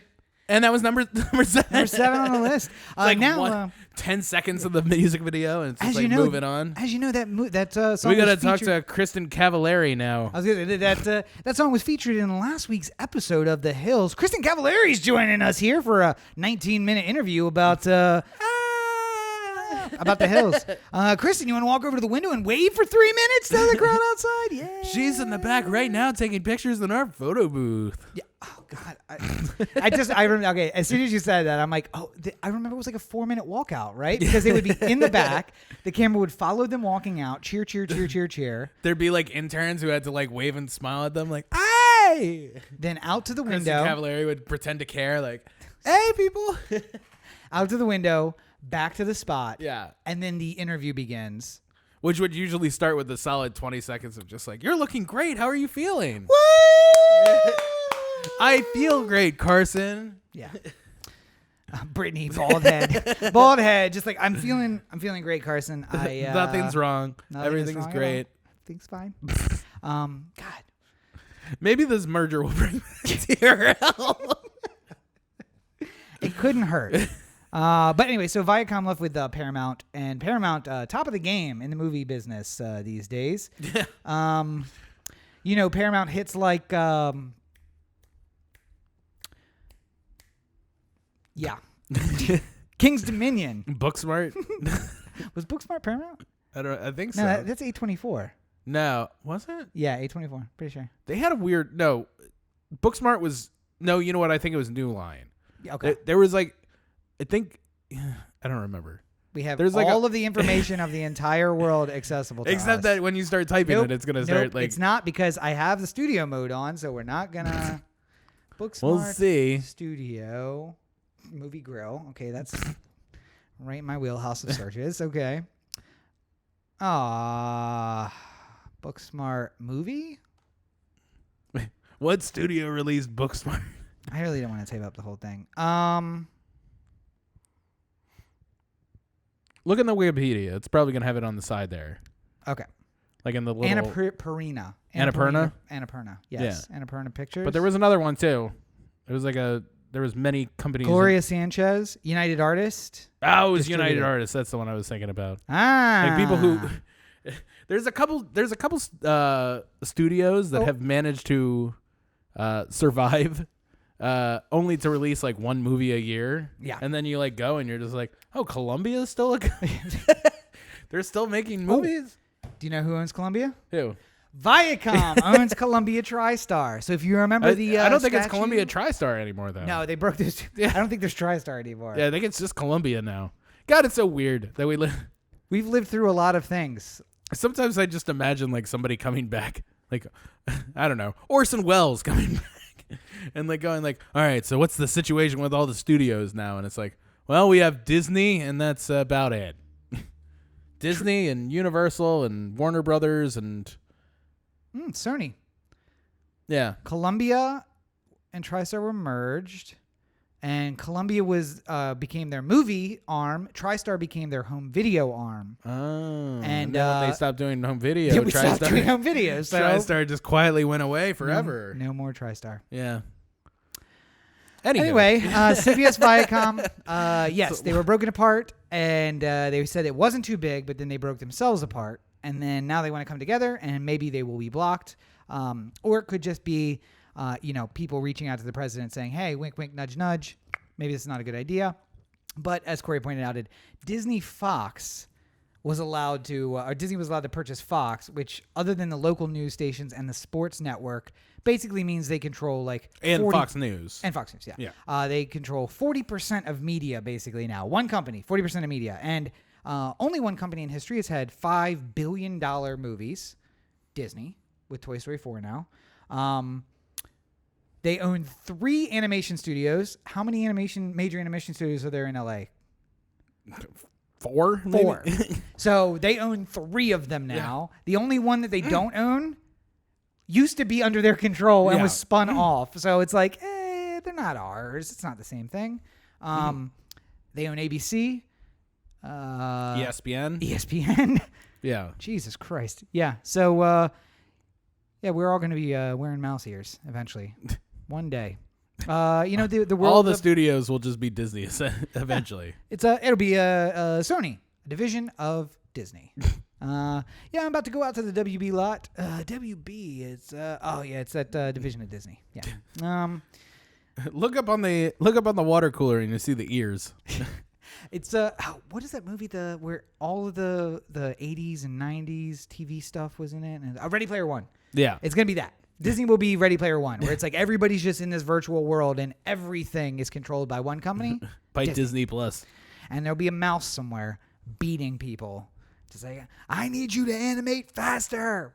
And that was number 7.
Number 7 on the list.
Like
now,
10 seconds of the music video, and it's just like moving on.
As you know, that song
we got to
was
talk
featured...
to Kristen Cavallari now.
I was gonna say that song was featured in last week's episode of The Hills. Kristen Cavallari's joining us here for a 19-minute interview about The Hills. Kristen, you want to walk over to the window and wave for 3 minutes to the crowd outside? Yeah.
She's in the back right now taking pictures in our photo booth.
Yeah. Oh God. I remember. Okay. As soon as you said that, I'm like, I remember it was like a 4-minute walkout, right? Because they would be in the back. The camera would follow them walking out. Cheer, cheer, cheer, cheer, cheer.
There'd be like interns who had to like wave and smile at them, like, hey.
Then out to the
Kristen
window.
Cavallari would pretend to care, like, hey, people.
Out to the window. Back to the spot.
Yeah.
And then the interview begins.
Which would usually start with a solid 20 seconds of just like, you're looking great. How are you feeling?
Woo!
I feel great, Carson.
Yeah. Brittany, bald head. Just like, I'm feeling great, Carson.
Nothing's wrong. Everything's great.
Everything's fine. God.
Maybe this merger will bring TRL.
It couldn't hurt. But anyway, so Viacom left with Paramount, and Paramount top of the game in the movie business these days. Paramount hits like King's Dominion.
Booksmart.
Was Booksmart Paramount?
I think so.
No, that's A24.
No, was it?
Yeah, A24. Pretty sure.
They had a weird Booksmart was you know what? I think it was New Line.
Okay.
There was like, I think, I don't remember.
We have
There's
all of the information of the entire world accessible to us.
Except that when you start typing it, it's going to start like...
It's not because I have the studio mode on, so we're not going to... Booksmart
we'll see.
Studio Movie Grill. Okay, that's right in my wheelhouse of searches. Okay. Booksmart movie?
What studio released Booksmart?
I really don't want to tape up the whole thing.
Look in the Wikipedia. It's probably going to have it on the side there.
Okay.
Like in the little...
Annapurna.
Annapurna?
Annapurna. Yes. Yeah. Annapurna Pictures.
But there was another one too. It was like there was many companies.
Studios. Sanchez, United Artist.
Oh, it was United Artists. That's the one I was thinking about.
Like
people who... There's a couple studios that have managed to survive only to release like one movie a year.
Yeah.
And then you like go and you're just like, oh, Columbia's still they're still making movies?
Do you know who owns Columbia?
Who?
Viacom owns Columbia TriStar. So if you remember
I don't think it's Columbia TriStar anymore though.
No, they broke this. I don't think there's TriStar anymore.
Yeah, I think it's just Columbia now. God, it's so weird that
we've lived through a lot of things.
Sometimes I just imagine like somebody coming back, like, I don't know, Orson Welles coming back and like going like, all right, so what's the situation with all the studios now? And it's like, well, we have Disney and that's about it. Disney and Universal and Warner Brothers and
Sony.
Yeah.
Columbia and TriStar were merged, and Columbia became their movie arm. TriStar became their home video arm.
Oh.
And
then when they stopped doing home video,
we stopped doing home video. So
TriStar just quietly went away forever.
No more TriStar.
Yeah.
Anyway, CBS Viacom, yes, they were broken apart, and they said it wasn't too big, but then they broke themselves apart, and then now they want to come together, and maybe they will be blocked, or it could just be, people reaching out to the president saying, hey, wink, wink, nudge, nudge, maybe this is not a good idea. But as Corey pointed out, Disney was allowed to purchase Fox, which other than the local news stations and the sports network, basically means they control
Fox News.
And Fox News, yeah. They control 40% of media basically now. One company, 40% of media. And only one company in history has had $5 billion movies, Disney, with Toy Story 4 now. They own 3 animation studios. How many major animation studios are there in LA?
4?
4. So they own 3 of them now. Yeah. The only one that they don't own used to be under their control and was spun off. So it's like, they're not ours. It's not the same thing. They own ABC. ESPN.
Yeah.
Jesus Christ. Yeah. So, we're all going to be wearing mouse ears eventually. One day. The world.
All the studios will just be Disney eventually.
It'll be Sony, a division of Disney. I'm about to go out to the WB lot. WB, it's that division of Disney. Yeah.
Look up on the water cooler and you see the ears.
It's what is that movie where all of the 80s and 90s TV stuff was in it? And Ready Player One.
Yeah.
It's gonna be that. Disney will be Ready Player One, where it's like everybody's just in this virtual world and everything is controlled by one company.
By Disney Plus.
And there'll be a mouse somewhere beating people to say, I need you to animate faster.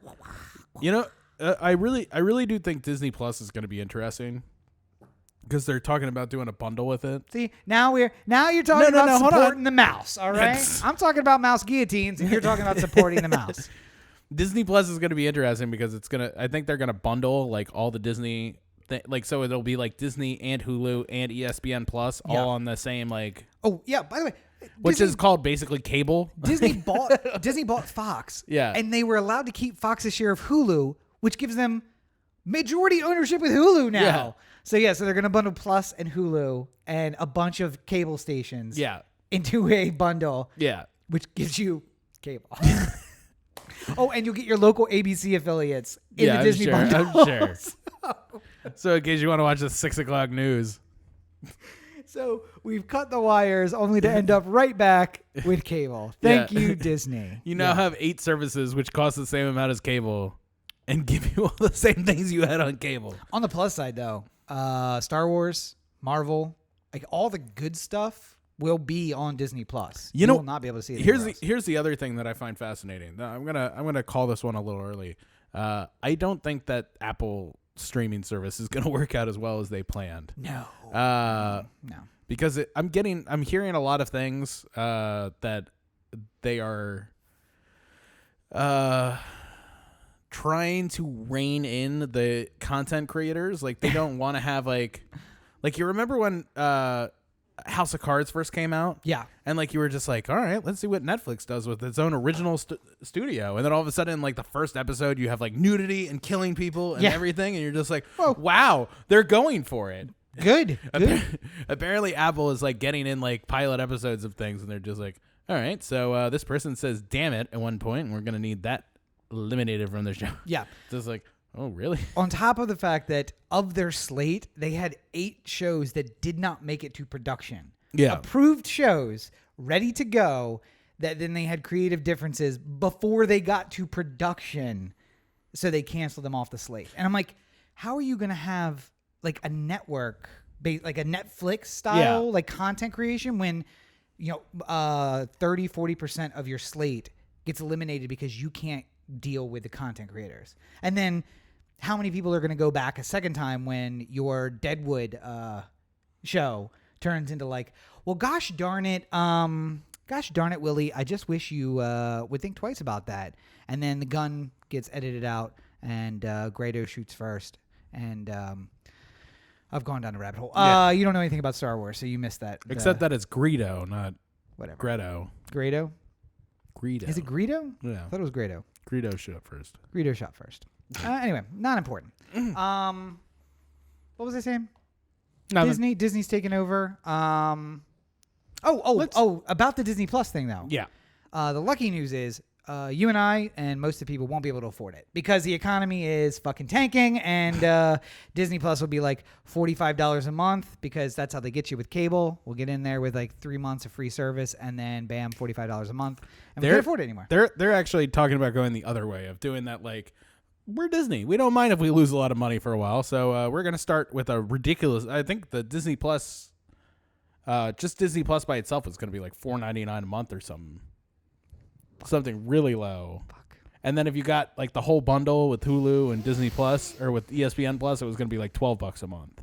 I really do think Disney Plus is going to be interesting because they're talking about doing a bundle with it.
See, now you're talking about supporting the mouse, all right? I'm talking about mouse guillotines and you're talking about supporting the mouse.
Disney Plus is going to be interesting because I think they're going to bundle all the Disney so it'll be Disney and Hulu and ESPN Plus all on the same
Oh, yeah, by the way,
which is called basically cable.
Disney bought Fox.
Yeah.
And they were allowed to keep Fox's share of Hulu, which gives them majority ownership with Hulu now. Yeah. So they're going to bundle Plus and Hulu and a bunch of cable stations into a bundle.
Yeah.
Which gives you cable. Oh, and you'll get your local ABC affiliates in the Disney bundle.
I'm sure. So in case you want to watch the 6:00 news.
So we've cut the wires only to end up right back with cable. Thank you, Disney.
You now have 8 services which cost the same amount as cable and give you all the same things you had on cable.
On the plus side, though, Star Wars, Marvel, all the good stuff will be on Disney Plus. You will not be able to see it.
Here's the other thing that I find fascinating. Now, I'm gonna call this one a little early. I don't think that Apple streaming service is gonna work out as well as they planned.
No.
Because I'm hearing a lot of things that they are trying to rein in the content creators. They don't want to have you remember when House of Cards first came out?
Yeah.
And you were just all right, let's see what Netflix does with its own original studio. And then all of a sudden, the first episode, you have nudity and killing people and everything. And you're just wow, they're going for it.
Good.
Apparently Apple is getting in pilot episodes of things. And they're just all right, so this person says, damn it, at one point, and we're going to need that eliminated from their show.
Yeah.
Just oh, really?
On top of the fact that of their slate, they had 8 shows that did not make it to production.
Yeah.
Approved shows ready to go that then they had creative differences before they got to production. So they canceled them off the slate. And I'm how are you going to have a network, a Netflix style, content creation when, 30-40% of your slate gets eliminated because you can't deal with the content creators. And then how many people are going to go back a second time when your Deadwood show turns into well, gosh darn it, Willie, I just wish you would think twice about that. And then the gun gets edited out and Grado shoots first. And I've gone down a rabbit hole.
Yeah.
You don't know anything about Star Wars, so you missed that.
Except that it's Greedo, not
whatever.
Grado.
Grado?
Greedo.
Is it Greedo?
Yeah.
I thought it was Grado.
Greedo shot first.
Greedo shot first. Anyway, not important. What was I saying?
Nothing.
Disney's taken over. About the Disney Plus thing though.
Yeah.
The lucky news is you and I and most of the people won't be able to afford it because the economy is fucking tanking, and Disney Plus will be like $45 a month because that's how they get you with cable. We'll get in there with like 3 months of free service, and then bam, $45 a month, and we can't afford it anymore.
They're actually talking about going the other way of doing that. Like, we're Disney. We don't mind if we lose a lot of money for a while. So we're gonna start with a ridiculous. I think the Disney Plus, just Disney Plus by itself is gonna be like $4.99 a month or something. Something really low.
Fuck.
And then if you got like the whole bundle with Hulu and Disney Plus or with ESPN Plus, it was going to be like $12 a month.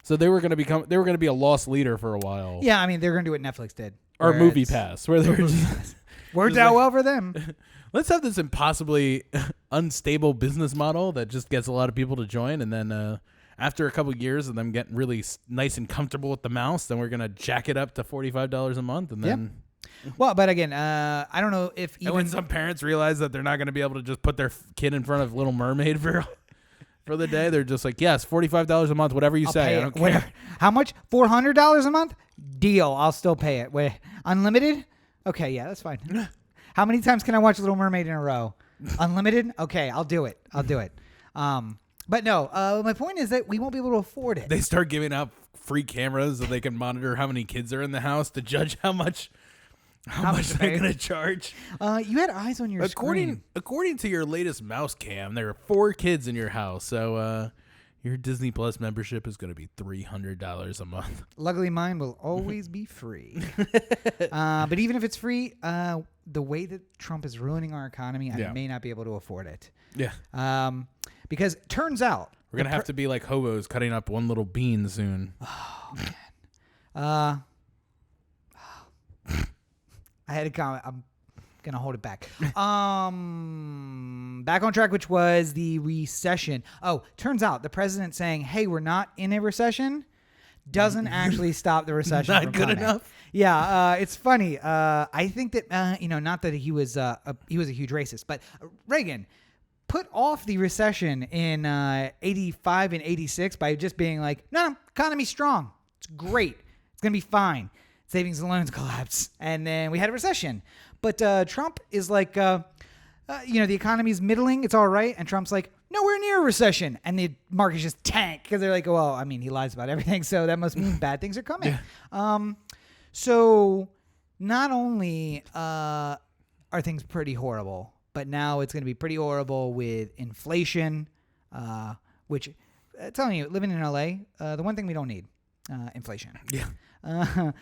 So they were going to be a loss leader for a while.
Yeah, I mean they're going to do what Netflix did.
Or Movie Pass, where they were just
worked out well for them.
Let's have this impossibly unstable business model that just gets a lot of people to join, and then after a couple of years of them getting really nice and comfortable with the mouse, then we're going to jack it up to $45 a month, and then.
Yep. Well, but again, I don't know if even...
And when some parents realize that they're not going to be able to just put their kid in front of Little Mermaid for the day, they're just like, yes, $45 a month, whatever you say. I don't care.
Whatever. How much? $400 a month? Deal. I'll still pay it. Wait, unlimited? Okay, yeah, that's fine. How many times can I watch Little Mermaid in a row? Unlimited? Okay, I'll do it. But no, my point is that we won't be able to afford it.
They start giving out free cameras so they can monitor how many kids are in the house to judge how much they're going to charge.
You had eyes on your screen.
According to your latest mouse cam, there are 4 kids in your house. So your Disney Plus membership is going to be $300 a month.
Luckily, mine will always be free. But even if it's free, the way that Trump is ruining our economy, I may not be able to afford it.
Yeah.
Because turns out...
We're going to have to be like hobos cutting up one little bean soon.
Oh, man. I had a comment. I'm going to hold it back. Back on track, which was the recession. Oh, turns out the president saying, hey, we're not in a recession doesn't actually stop the recession
Not
from
good
coming.
enough?
Yeah, it's funny. I think that, not that he was a huge racist, but Reagan put off the recession in 85 and 86 by just being like, no, economy's strong. It's great. It's going to be fine. Savings and loans collapse, and then we had a recession. But Trump is like, the economy's middling, it's all right, and Trump's like, nowhere near a recession, and the markets just tank because they're like, well, I mean, he lies about everything, so that must mean bad things are coming. Yeah. So not only are things pretty horrible, but now it's going to be pretty horrible with inflation, which, telling you, living in LA, the one thing we don't need, inflation.
Yeah.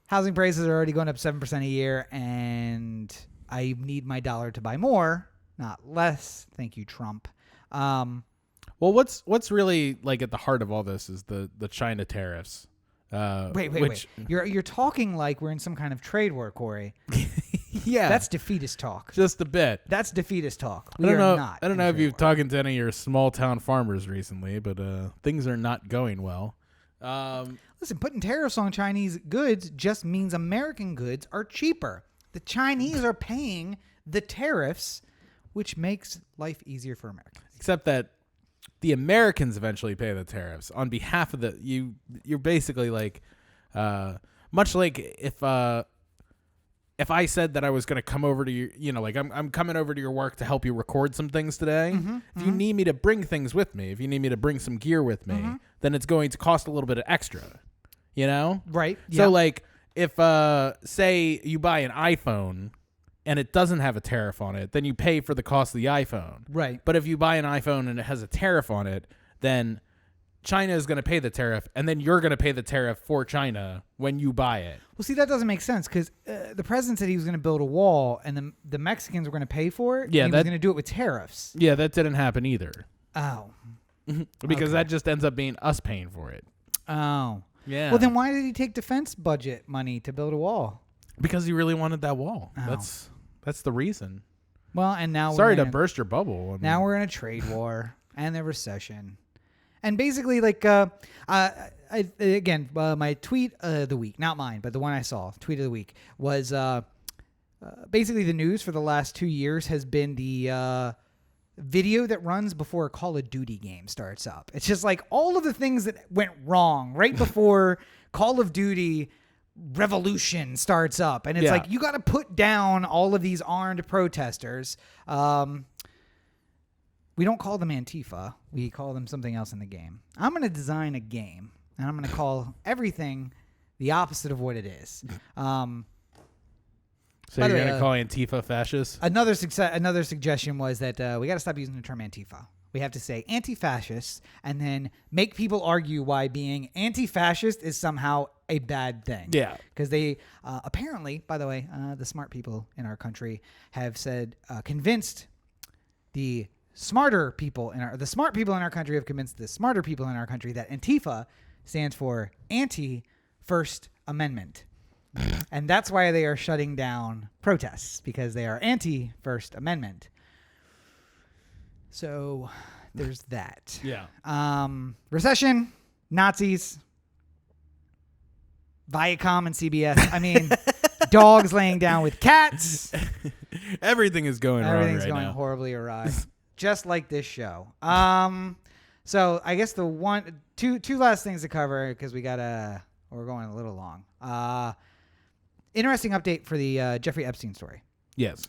Housing prices are already going up 7% a year, and I need my dollar to buy more, not less. Thank you, Trump.
Well, what's really like at the heart of all this is the China tariffs.
Wait. You're talking like we're in some kind of trade war, Corey.
Yeah,
that's defeatist talk.
Just a bit.
That's defeatist talk.
I don't know if you've talked to any of your small town farmers recently, but things are not going well.
Listen, putting tariffs on Chinese goods just means American goods are cheaper. The Chinese are paying the tariffs, which makes life easier for Americans.
Except that the Americans eventually pay the tariffs on behalf of you're basically like, much like if if I said that I was going to come over to your, like I'm coming over to your work to help you record some things today. If you need me to bring things with me, if you need me to bring some gear with me, then it's going to cost a little bit of extra,
Right.
So like if, say you buy an iPhone and it doesn't have a tariff on it, then you pay for the cost of the iPhone.
Right.
But if you buy an iPhone and it has a tariff on it, then China is going to pay the tariff, and then you're going to pay the tariff for China when you buy it.
Well, see, that doesn't make sense because the president said he was going to build a wall, and the Mexicans were going to pay for it.
Yeah,
and he was going to do it with tariffs.
Yeah, that didn't happen either.
Oh.
Because that just ends up being us paying for it.
Oh.
Yeah.
Well, then why did he take defense budget money to build a wall?
Because he really wanted that wall.
Oh.
That's the reason.
Well, and now
sorry to burst your bubble. I mean,
now we're in a trade war and a recession, and basically, like, again, my tweet of the week, not mine, but the one I saw, tweet of the week, was basically the news for the last 2 years has been the video that runs before a Call of Duty game starts up. It's just like all of the things that went wrong right before Call of Duty Revolution starts up. And it's like, you got to put down all of these armed protesters. We don't call them Antifa. We call them something else in the game. I'm going to design a game, and I'm going to call everything the opposite of what it is.
So you're going to call Antifa fascist?
Another suggestion was that we got to stop using the term Antifa. We have to say anti-fascist and then make people argue why being anti-fascist is somehow a bad thing.
Yeah.
Because they apparently, by the way, the smart people in our country have said, convinced the smart people in our country have convinced the smarter people in our country that Antifa stands for Anti-First Amendment. And that's why they are shutting down protests, because they are anti-First Amendment. So there's that.
Yeah.
Recession, Nazis, Viacom and CBS. I mean, dogs laying down with cats.
Everything is going wrong right now.
Everything's going horribly awry. Just like this show. So I guess the two last things to cover, because we're going a little long. Interesting update for the Jeffrey Epstein story.
Yes.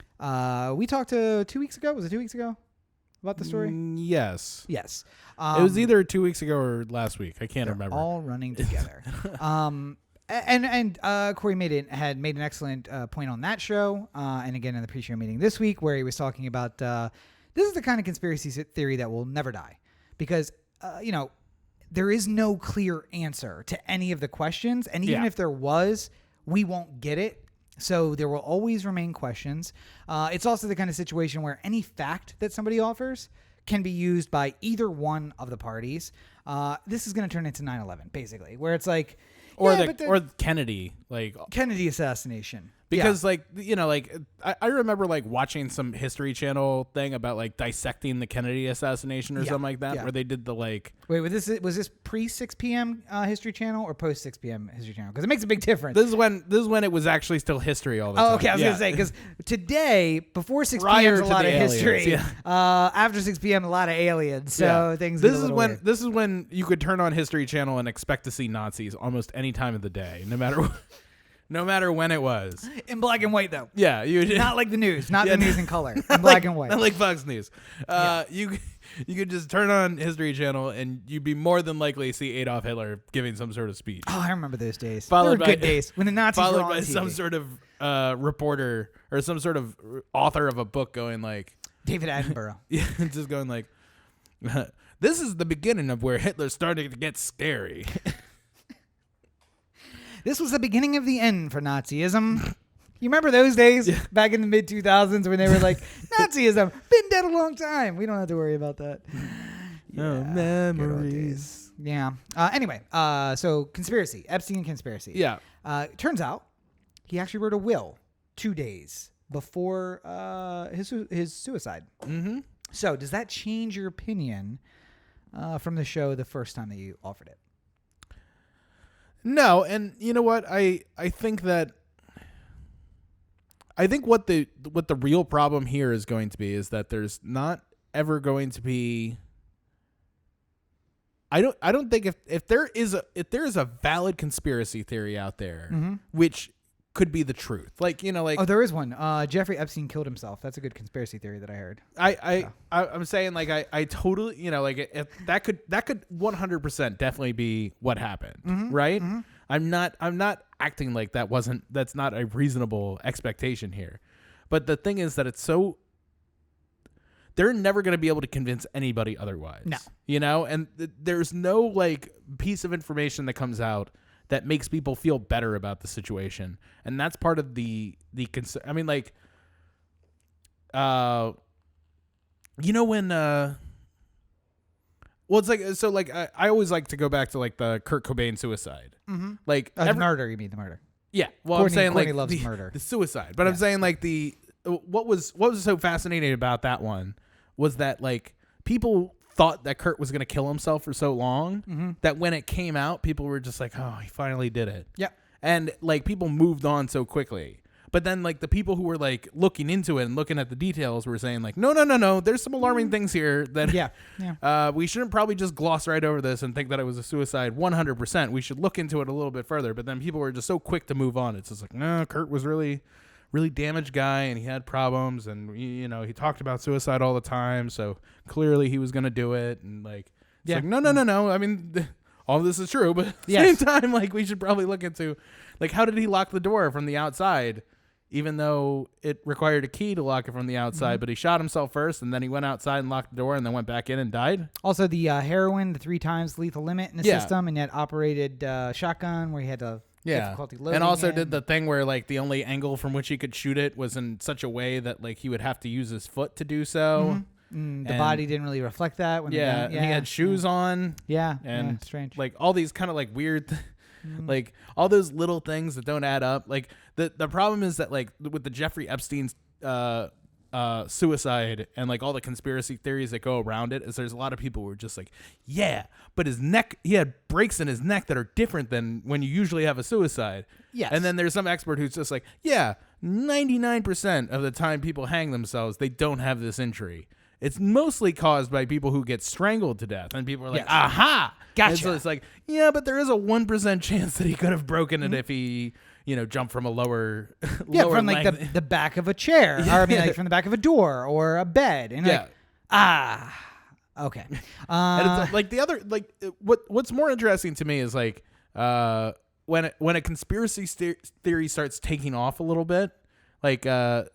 We talked 2 weeks ago. Was it 2 weeks ago about the story?
Yes.
Yes.
It was either 2 weeks ago or last week. I can't remember.
All running together. And Corey had made an excellent point on that show, and again in the pre-show meeting this week, where he was talking about this is the kind of conspiracy theory that will never die, because there is no clear answer to any of the questions, and even if there was, we won't get it. So there will always remain questions. It's also the kind of situation where any fact that somebody offers can be used by either one of the parties. This is going to turn into 9/11, basically, where it's like,
or Kennedy,
Kennedy assassination.
Because I remember watching some History Channel thing about dissecting the Kennedy assassination or something like that, where they did the Wait,
was this pre 6 p.m. History Channel or post 6 p.m. History Channel? Because it makes a big difference.
This is when it was actually still history all the time.
Oh, okay. I was gonna say, because today before 6 p.m. is a lot of history. After 6 p.m. a lot of aliens. So things. This
is when you could turn on History Channel and expect to see Nazis almost any time of the day, no matter what. No matter when it was.
In black and white, though.
Yeah.
Not like the news. Not the news in color. In black and white.
Not like Fox News. You could just turn on History Channel and you'd be more than likely to see Adolf Hitler giving some sort of speech.
Oh, I remember those days. They were good days. When the Nazis were on
Followed by
TV.
some sort of reporter or some sort of author of a book going
David Attenborough.
Yeah, just going this is the beginning of where Hitler started to get scary.
This was the beginning of the end for Nazism. You remember those days back in the mid-2000s when they were like, Nazism, been dead a long time. We don't have to worry about that.
Memories.
Yeah. Anyway, so conspiracy, Epstein conspiracy.
Yeah.
Turns out he actually wrote a will 2 days before his suicide. Mm-hmm. So does that change your opinion from the show the first time that you offered it?
No, and you know what? I think what the real problem here is going to be is that there's not ever going to be. I don't think if there is a valid conspiracy theory out there, which could be the truth, there is one. Jeffrey Epstein killed himself. That's a good conspiracy theory that I heard. I'm saying I totally if that could 100% definitely be what happened, right? Mm-hmm. I'm not acting like that's not a reasonable expectation here, but the thing is that it's so. They're never going to be able to convince anybody otherwise. No, and there's no piece of information that comes out that makes people feel better about the situation, and that's part of the I mean, when it's I always like to go back to the Kurt Cobain suicide,
the murder. You mean the murder?
Yeah, well,
Courtney
I'm saying
loves murder.
the suicide, but yeah. I'm saying what was so fascinating about that one was that like people thought that Kurt was going to kill himself for so long that when it came out, people were just like, oh, he finally did it.
Yeah.
And like people moved on so quickly. But then like the people who were like looking into it and looking at the details were saying like, no, there's some alarming things here that we shouldn't probably just gloss right over this and think that it was a suicide 100%. We should look into it a little bit further. But then people were just so quick to move on. It's just like, no, Kurt was really damaged guy and he had problems and he talked about suicide all the time. So clearly he was going to do it. And like, it's like, no. I mean, all this is true, but at the same time, like we should probably look into like, how did he lock the door from the outside? Even though it required a key to lock it from the outside, but he shot himself first, and then he went outside and locked the door, and then went back in and died.
Also, the heroin, the 3 times lethal limit in the system, and yet operated shotgun where he had to difficulty loading.
And also did the thing where like the only angle from which he could shoot it was in such a way that like he would have to use his foot to do so.
The body didn't really reflect that. When
and he had shoes on. And
strange.
Like all these kind of like weird like all those little things that don't add up. Like the problem is that like with the Jeffrey Epstein's suicide and like all the conspiracy theories that go around it is there's a lot of people who are just like, but his neck, he had breaks in his neck that are different than when you usually have a suicide.
Yes.
And then there's some expert who's just like, 99% of the time people hang themselves, they don't have this injury. It's mostly caused by people who get strangled to death. And people are like, aha!
Gotcha.
And so it's like, but there is a 1% chance that he could have broken it if he, jumped from a lower
from like
length.
the back of a chair. Or I mean, like from the back of a door or a bed. And like, okay.
And it's like the other, like what's more interesting to me is like when a conspiracy theory starts taking off a little bit. Like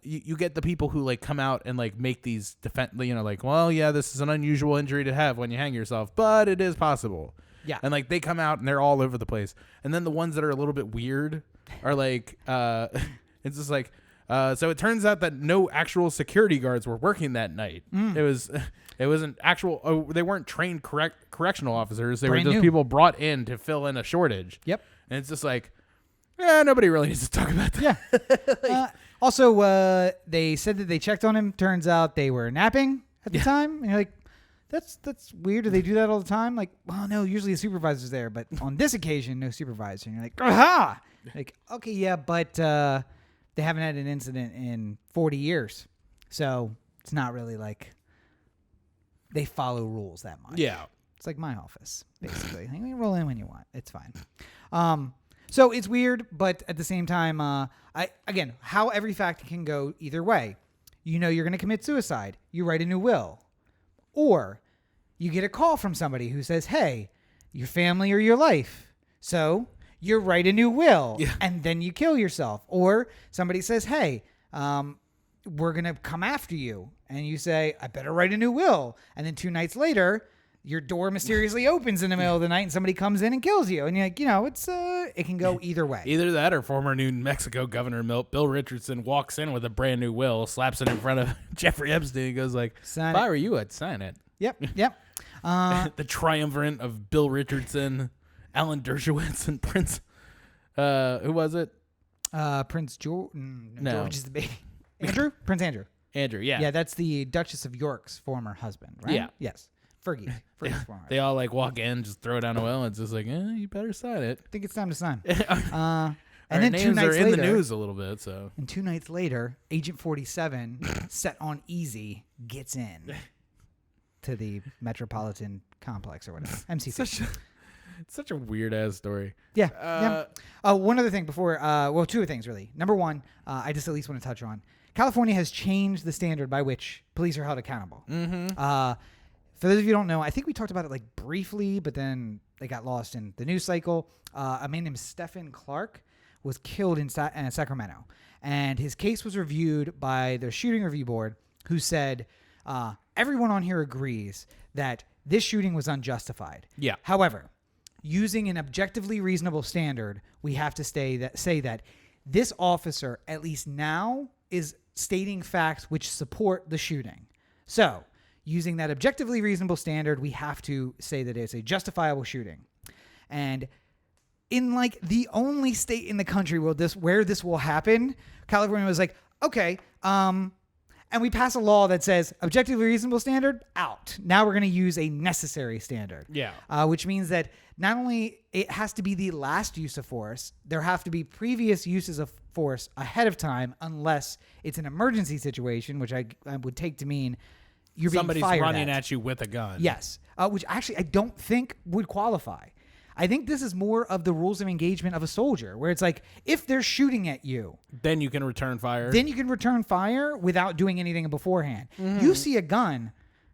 you get the people who like come out and like make these defense, like, well, this is an unusual injury to have when you hang yourself, but it is possible. Yeah. And like they come out and they're all over the place. And then the ones that are a little bit weird are like, it's just like, so it turns out that no actual security guards were working that night. It was an actual, they weren't trained correctional officers. They were just people brought in to fill in a shortage.
Yep.
And it's just like, nobody really needs to talk about that.
Yeah. Also, they said that they checked on him. Turns out they were napping at the time. And you're like, that's weird. Do they do that all the time? Like, well, no, usually a supervisor's there. But on this occasion, no supervisor. And you're like, aha! Like, okay, but they haven't had an incident in 40 years. So it's not really like they follow rules that much.
Yeah.
It's like my office, basically. You can roll in when you want. It's fine. So it's weird, but at the same time, how every fact can go either way. You're going to commit suicide. You write a new will. Or you get a call from somebody who says, hey, your family or your life. So you write a new will and then you kill yourself. Or somebody says, hey, we're going to come after you. And you say, I better write a new will. And then 2 nights later, your door mysteriously opens in the middle of the night and somebody comes in and kills you. And you're like, it can go either way.
Either that or former New Mexico Governor Bill Richardson walks in with a brand new will, slaps it in front of Jeffrey Epstein and goes like, if I were you, I'd sign it.
Yep.
The triumvirate of Bill Richardson, Alan Dershowitz, and Prince. Who was it?
Prince George.
No.
George is the baby. Andrew? Prince Andrew.
Andrew, yeah.
Yeah, that's the Duchess of York's former husband, right?
Yeah.
Yes. Fergie's former
They all like walk in, just throw down a will, and it's just like, you better sign it.
I think it's time to sign.
And
then
names
2 nights
are in
later,
the news a little bit, so.
And 2 nights later, Agent 47, set on easy, gets in to the Metropolitan Complex or whatever. MC.
It's such a weird ass story.
Yeah. One other thing before, 2 things really. Number one, I just at least want to touch on. California has changed the standard by which police are held accountable. Mm-hmm. For those of you who don't know, I think we talked about it like briefly, but then they got lost in the news cycle. A man named Stephen Clark was killed in Sacramento, and his case was reviewed by the shooting review board, who said everyone on here agrees that this shooting was unjustified.
Yeah.
However, using an objectively reasonable standard, we have to say that this officer, at least now, is stating facts which support the shooting. So, using that objectively reasonable standard, we have to say that it's a justifiable shooting. And in like the only state in the country where this will happen, California was like, okay, and we pass a law that says objectively reasonable standard out. Now we're going to use a necessary standard.
Yeah.
Which means that not only it has to be the last use of force, there have to be previous uses of force ahead of time, unless it's an emergency situation, which I would take to mean you're
Somebody's
being fired
running at you with a gun.
Yes. Which actually I don't think would qualify. I think this is more of the rules of engagement of a soldier, where it's like, if they're shooting at you,
then you can return fire.
Then you can return fire without doing anything beforehand. You see a gun,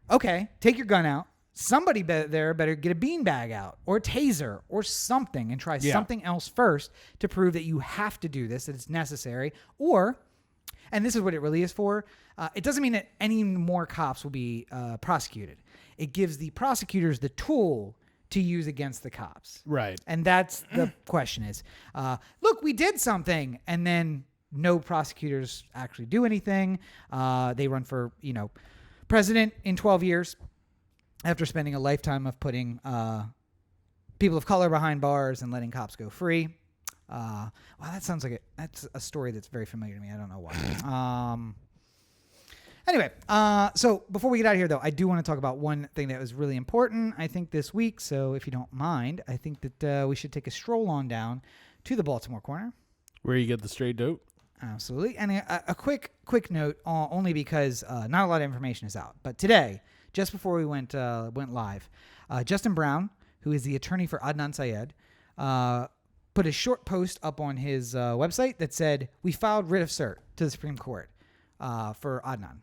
okay, take your gun out. Somebody there better get a beanbag out or a taser or something and try something else first to prove that you have to do this, that it's necessary. Or, and this is what it really is for, it doesn't mean that any more cops will be prosecuted. It gives the prosecutors the tool to use against the cops.
Right.
And that's the question is, look, we did something, and then no prosecutors actually do anything. They run for, president in 12 years after spending a lifetime of putting people of color behind bars and letting cops go free. Wow, that sounds like that's a story that's very familiar to me. I don't know why. Anyway, so before we get out of here, though, I do want to talk about one thing that was really important, I think, this week. So if you don't mind, I think that we should take a stroll on down to the Baltimore corner.
Where you get the straight dope?
Absolutely. And a quick note, only because not a lot of information is out. But today, just before we went live, Justin Brown, who is the attorney for Adnan Syed, put a short post up on his website that said, "We filed writ of cert to the Supreme Court for Adnan."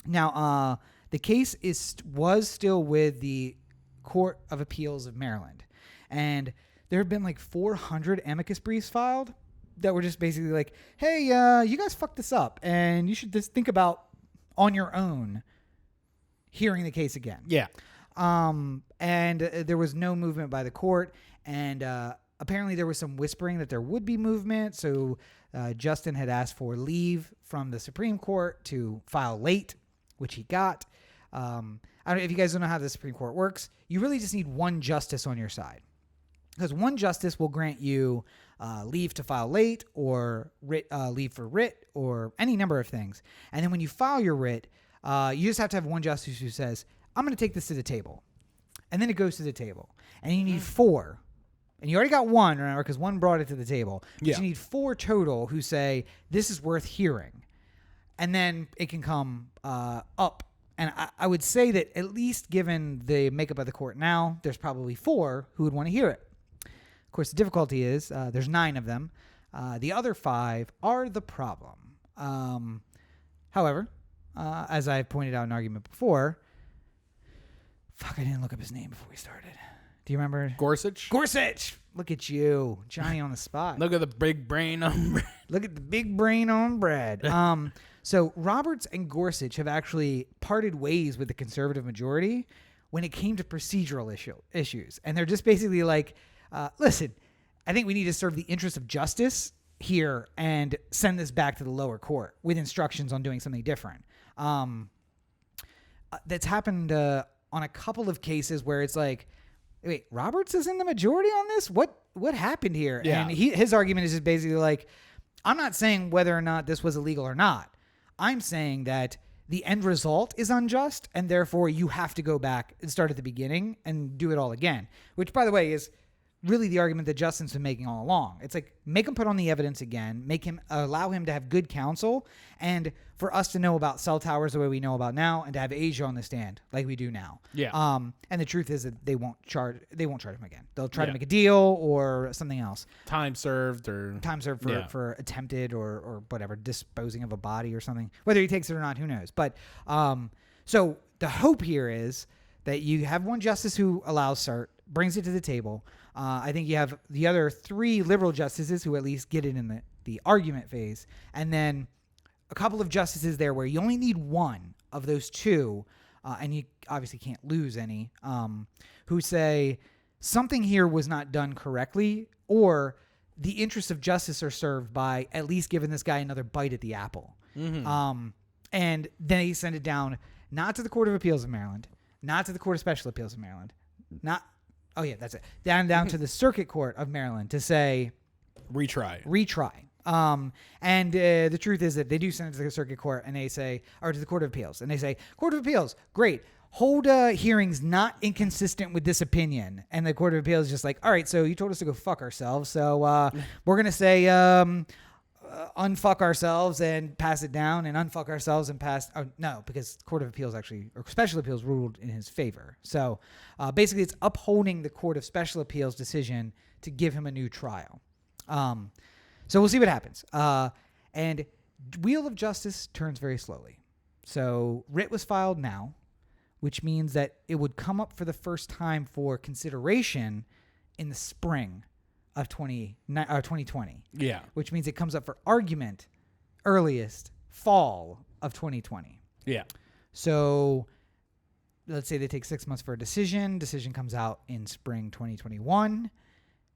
Now, the case was still with the Court of Appeals of Maryland, and there have been like 400 amicus briefs filed that were just basically like, "Hey, you guys fucked this up, and you should just think about on your own hearing the case again."
Yeah.
And there was no movement by the court, and apparently there was some whispering that there would be movement. So Justin had asked for leave from the Supreme Court to file late, which he got. I don't know if you guys don't know how the Supreme Court works. You really just need one justice on your side, because one justice will grant you leave to file late, or leave for writ, or any number of things. And then when you file your writ, you just have to have one justice who says, "I'm going to take this to the table." And then it goes to the table. And you need 4. And you already got 1, remember, because 1 brought it to the table. But you need 4 total who say, this is worth hearing. And then it can come up. And I would say that, at least given the makeup of the court now, there's probably 4 who would want to hear it. Of course, the difficulty is there's 9 of them. The other 5 are the problem. However, as I pointed out in an argument before, I didn't look up his name before we started. Do you remember?
Gorsuch?
Gorsuch! Look at you. Johnny on the spot.
Look at the big brain on bread.
Look at the big brain on bread. So Roberts and Gorsuch have actually parted ways with the conservative majority when it came to procedural issues. And they're just basically like, listen, I think we need to serve the interest of justice here and send this back to the lower court with instructions on doing something different. That's happened on a couple of cases where it's like, wait, Roberts is in the majority on this? What happened here?
Yeah.
And his argument is just basically like, I'm not saying whether or not this was illegal or not. I'm saying that the end result is unjust, and therefore you have to go back and start at the beginning and do it all again. Which, by the way, is really the argument that Justin's been making all along. It's like, make him put on the evidence again, allow him to have good counsel, and for us to know about cell towers the way we know about now, and to have Asia on the stand like we do now.
Yeah.
And the truth is that they won't charge him again. They'll try to make a deal or something else.
Time served
for attempted or whatever, disposing of a body or something. Whether he takes it or not, who knows? But so the hope here is that you have one justice who allows cert, brings it to the table. I think you have the other 3 liberal justices who at least get it in the argument phase, and then a couple of justices there where you only need 1 of those 2, and you obviously can't lose any, who say something here was not done correctly, or the interests of justice are served by at least giving this guy another bite at the apple. Mm-hmm. And then they send it down, not to the Court of Appeals of Maryland, not to the Court of Special Appeals of Maryland, that's it. Down to the Circuit Court of Maryland to say,
retry.
And the truth is that they do send it to the circuit court and they say, or to the Court of Appeals, and they say, Court of Appeals, great. Hold hearings not inconsistent with this opinion. And the Court of Appeals is just like, all right, so you told us to go fuck ourselves. So we're going to say unfuck ourselves and pass it down, and unfuck ourselves and pass. Oh, no, because Court of Appeals actually, or Special Appeals ruled in his favor. So basically it's upholding the Court of Special Appeals decision to give him a new trial. So we'll see what happens. And Wheel of Justice turns very slowly. So writ was filed now, which means that it would come up for the first time for consideration in the spring of 2020.
Yeah.
Which means it comes up for argument earliest fall of 2020.
Yeah.
So let's say they take 6 months for a decision. Decision comes out in spring 2021.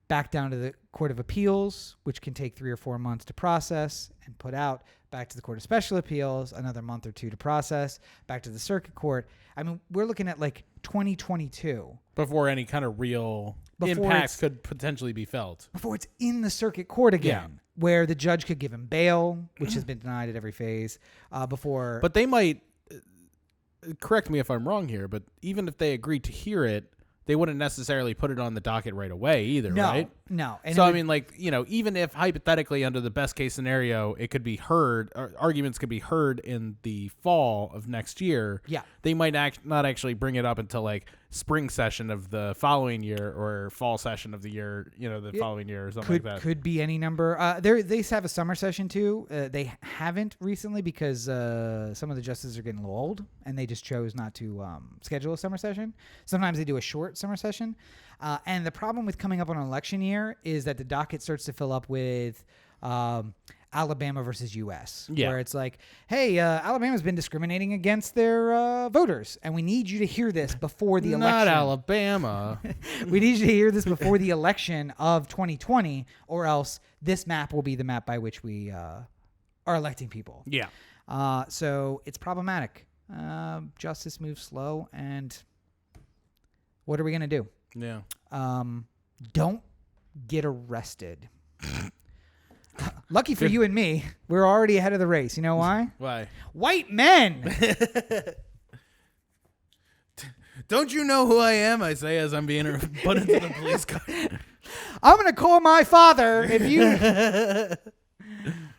Back down to the Court of Appeals, which can take 3 or 4 months to process and put out. Back to the Court of Special Appeals, another month or 2 to process. Back to the Circuit Court. I mean, we're looking at like 2022.
Before any kind of real impacts could potentially be felt.
Before it's in the Circuit Court again, where the judge could give him bail, which has been denied at every phase.
But they might, correct me if I'm wrong here, but even if they agreed to hear it, they wouldn't necessarily put it on the docket right away either, right?
No. And
so, I mean, like, you know, even if hypothetically under the best case scenario, it could be heard, or arguments could be heard in the fall of next year, they might not actually bring it up until like spring session of the following year or fall session of the year, you know, the following year or something like that.
Could be any number. They have a summer session too. They haven't recently because some of the justices are getting a little old and they just chose not to schedule a summer session. Sometimes they do a short summer session. And the problem with coming up on an election year is that the docket starts to fill up with Alabama versus U.S., where it's like, hey, Alabama's been discriminating against their voters, and we need you to hear this before the election.
Not Alabama.
We need you to hear this before the election of 2020, or else this map will be the map by which we are electing people.
Yeah.
So it's problematic. Justice moves slow, and what are we going to do?
Yeah.
Don't get arrested. Lucky for you and me, we're already ahead of the race. You know why?
Why?
White men.
Don't you know who I am? I say as I'm being put into the police car.
I'm going to call my father if you...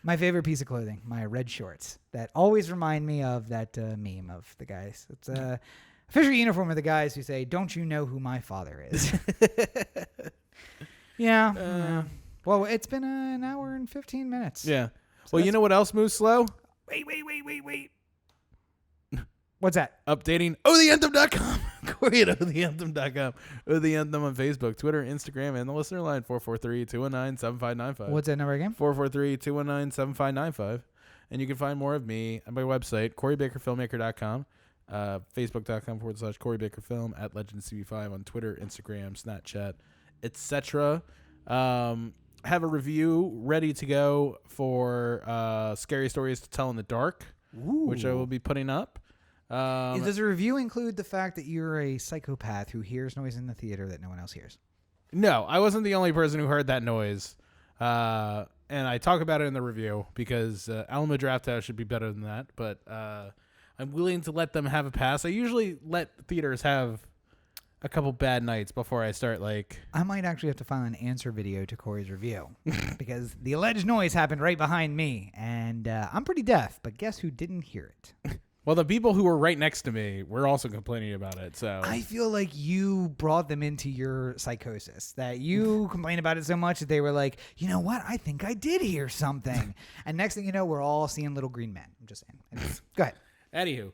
My favorite piece of clothing, my red shorts that always remind me of that meme of the guys. It's a official uniform of the guys who say, don't you know who my father is? Yeah. Well, it's been an hour and 15 minutes.
Yeah. So well, you know what else moves slow?
Wait. What's that?
Updating OTheAnthem.com. Corey at OTheAnthem.com. O The Anthem on Facebook, Twitter, Instagram, and the listener line 443-219-7595.
What's that number again?
443-219-7595. And you can find more of me at my website, CoreyBakerFilmmaker.com, Facebook.com/CoreyBakerFilm, at LegendCB5 on Twitter, Instagram, Snapchat, etc. Have a review ready to go for Scary Stories to Tell in the Dark, which I will be putting up.
Does the review include the fact that you're a psychopath who hears noise in the theater that no one else hears?
No, I wasn't the only person who heard that noise. And I talk about it in the review because Alamo Drafthouse should be better than that. But I'm willing to let them have a pass. I usually let theaters have a couple bad nights before I start
I might actually have to file an answer video to Corey's review because the alleged noise happened right behind me. And I'm pretty deaf, but guess who didn't hear it?
Well, the people who were right next to me were also complaining about it. So
I feel like you brought them into your psychosis, that you complained about it so much that they were like, you know what? I think I did hear something. And next thing you know, we're all seeing little green men. I'm just saying. Anyways, go ahead.
Anywho,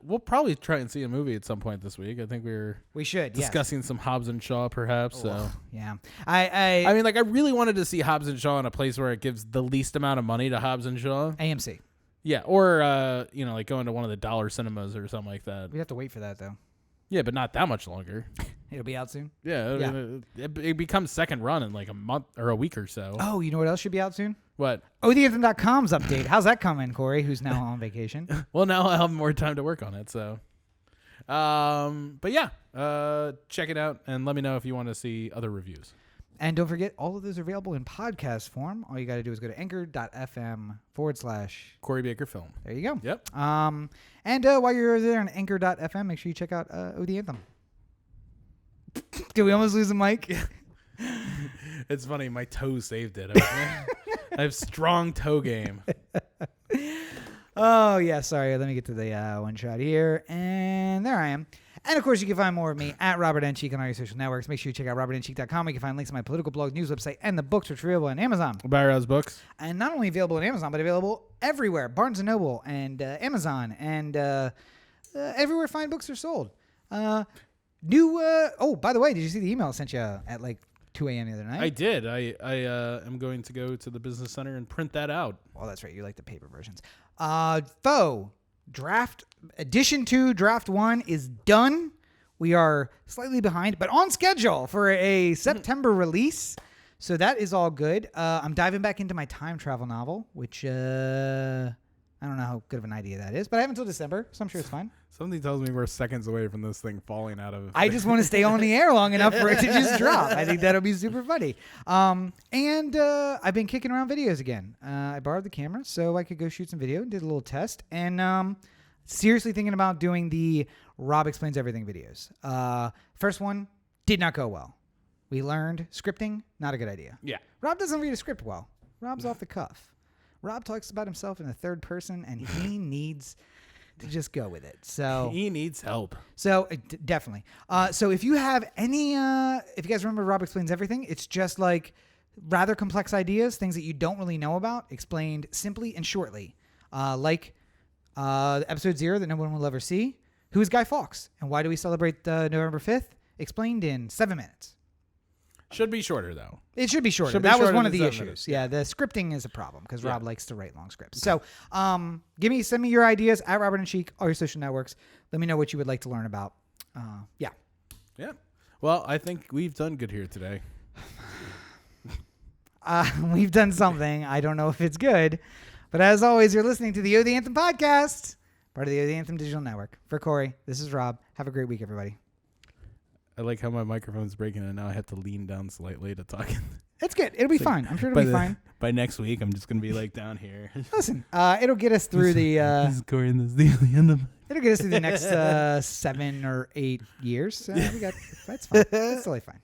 we'll probably try and see a movie at some point this week. I think we should discussing some Hobbs and Shaw, perhaps. So
yeah,
I mean, I really wanted to see Hobbs and Shaw in a place where it gives the least amount of money to Hobbs and Shaw.
AMC.
Yeah, or going to one of the dollar cinemas or something like that.
We have to wait for that though.
Yeah, but not that much longer.
It'll be out soon.
Yeah. It becomes second run in like a month or a week or so.
Oh, you know what else should be out soon?
What?
OTheAnthem.com's update. How's that coming, Corey, who's now on vacation?
Well, now I'll have more time to work on it. So, but yeah, check it out and let me know if you want to see other reviews.
And don't forget, all of those are available in podcast form. All you got to do is go to anchor.fm /
Corey Baker Film.
There you go.
Yep.
And while you're there on anchor.fm, make sure you check out O The Anthem. Did we almost lose the mic?
It's funny. My toe saved it. I have strong toe game.
Oh, yeah. Sorry. Let me get to the one shot here. And there I am. And, of course, you can find more of me at Robert N. Cheek on all your social networks. Make sure you check out robertncheek.com. You can find links to my political blog, news website, and the books, which are available on Amazon.
Barrow's books.
And not only available on Amazon, but available everywhere. Barnes & Noble and Amazon and everywhere fine books are sold. Oh, by the way, did you see the email I sent you at like 2 a.m. the other night?
I did. I am going to go to the business center and print that out.
Oh, that's right. You like the paper versions. Draft edition 2, draft 1 is done. We are slightly behind, but on schedule for a September release. So that is all good. I'm diving back into my time travel novel, which I don't know how good of an idea that is, but I have until December, so I'm sure it's fine.
Something tells me we're seconds away from this thing falling out of...
I just want to stay on the air long enough for it to just drop. I think that'll be super funny. And I've been kicking around videos again. I borrowed the camera so I could go shoot some video, did a little test, and seriously thinking about doing the Rob Explains Everything videos. First one did not go well. We learned scripting, not a good idea.
Yeah.
Rob doesn't read a script well. Rob's off the cuff. Rob talks about himself in the third person, and he needs to just go with it. So
he needs help.
So definitely. So if you have any, if you guys remember Rob Explains Everything, it's just like rather complex ideas, things that you don't really know about, explained simply and shortly. Like episode 0 that no one will ever see. Who is Guy Fawkes? And why do we celebrate November 5th? Explained in 7 minutes.
Should be shorter, though.
It should be shorter.
Should be
that was
shorter
one of
than
the
7
issues.
minutes.
Yeah, the scripting is a problem because Rob likes to write long scripts. So send me your ideas at Robert and Cheek, all your social networks. Let me know what you would like to learn about. Yeah.
Well, I think we've done good here today.
We've done something. I don't know if it's good. But as always, you're listening to the O The Anthem podcast, part of the O The Anthem digital network. For Corey, this is Rob. Have a great week, everybody.
I like how my microphone's breaking and now I have to lean down slightly to talk.
It's good. It'll be fine. I'm sure it'll be fine.
By next week, I'm just going to be like down here.
Listen, it'll get us through the...
this is Corey and this is the Anthem.
It'll get us through the next 7 or 8 years. That's fine. It's totally fine.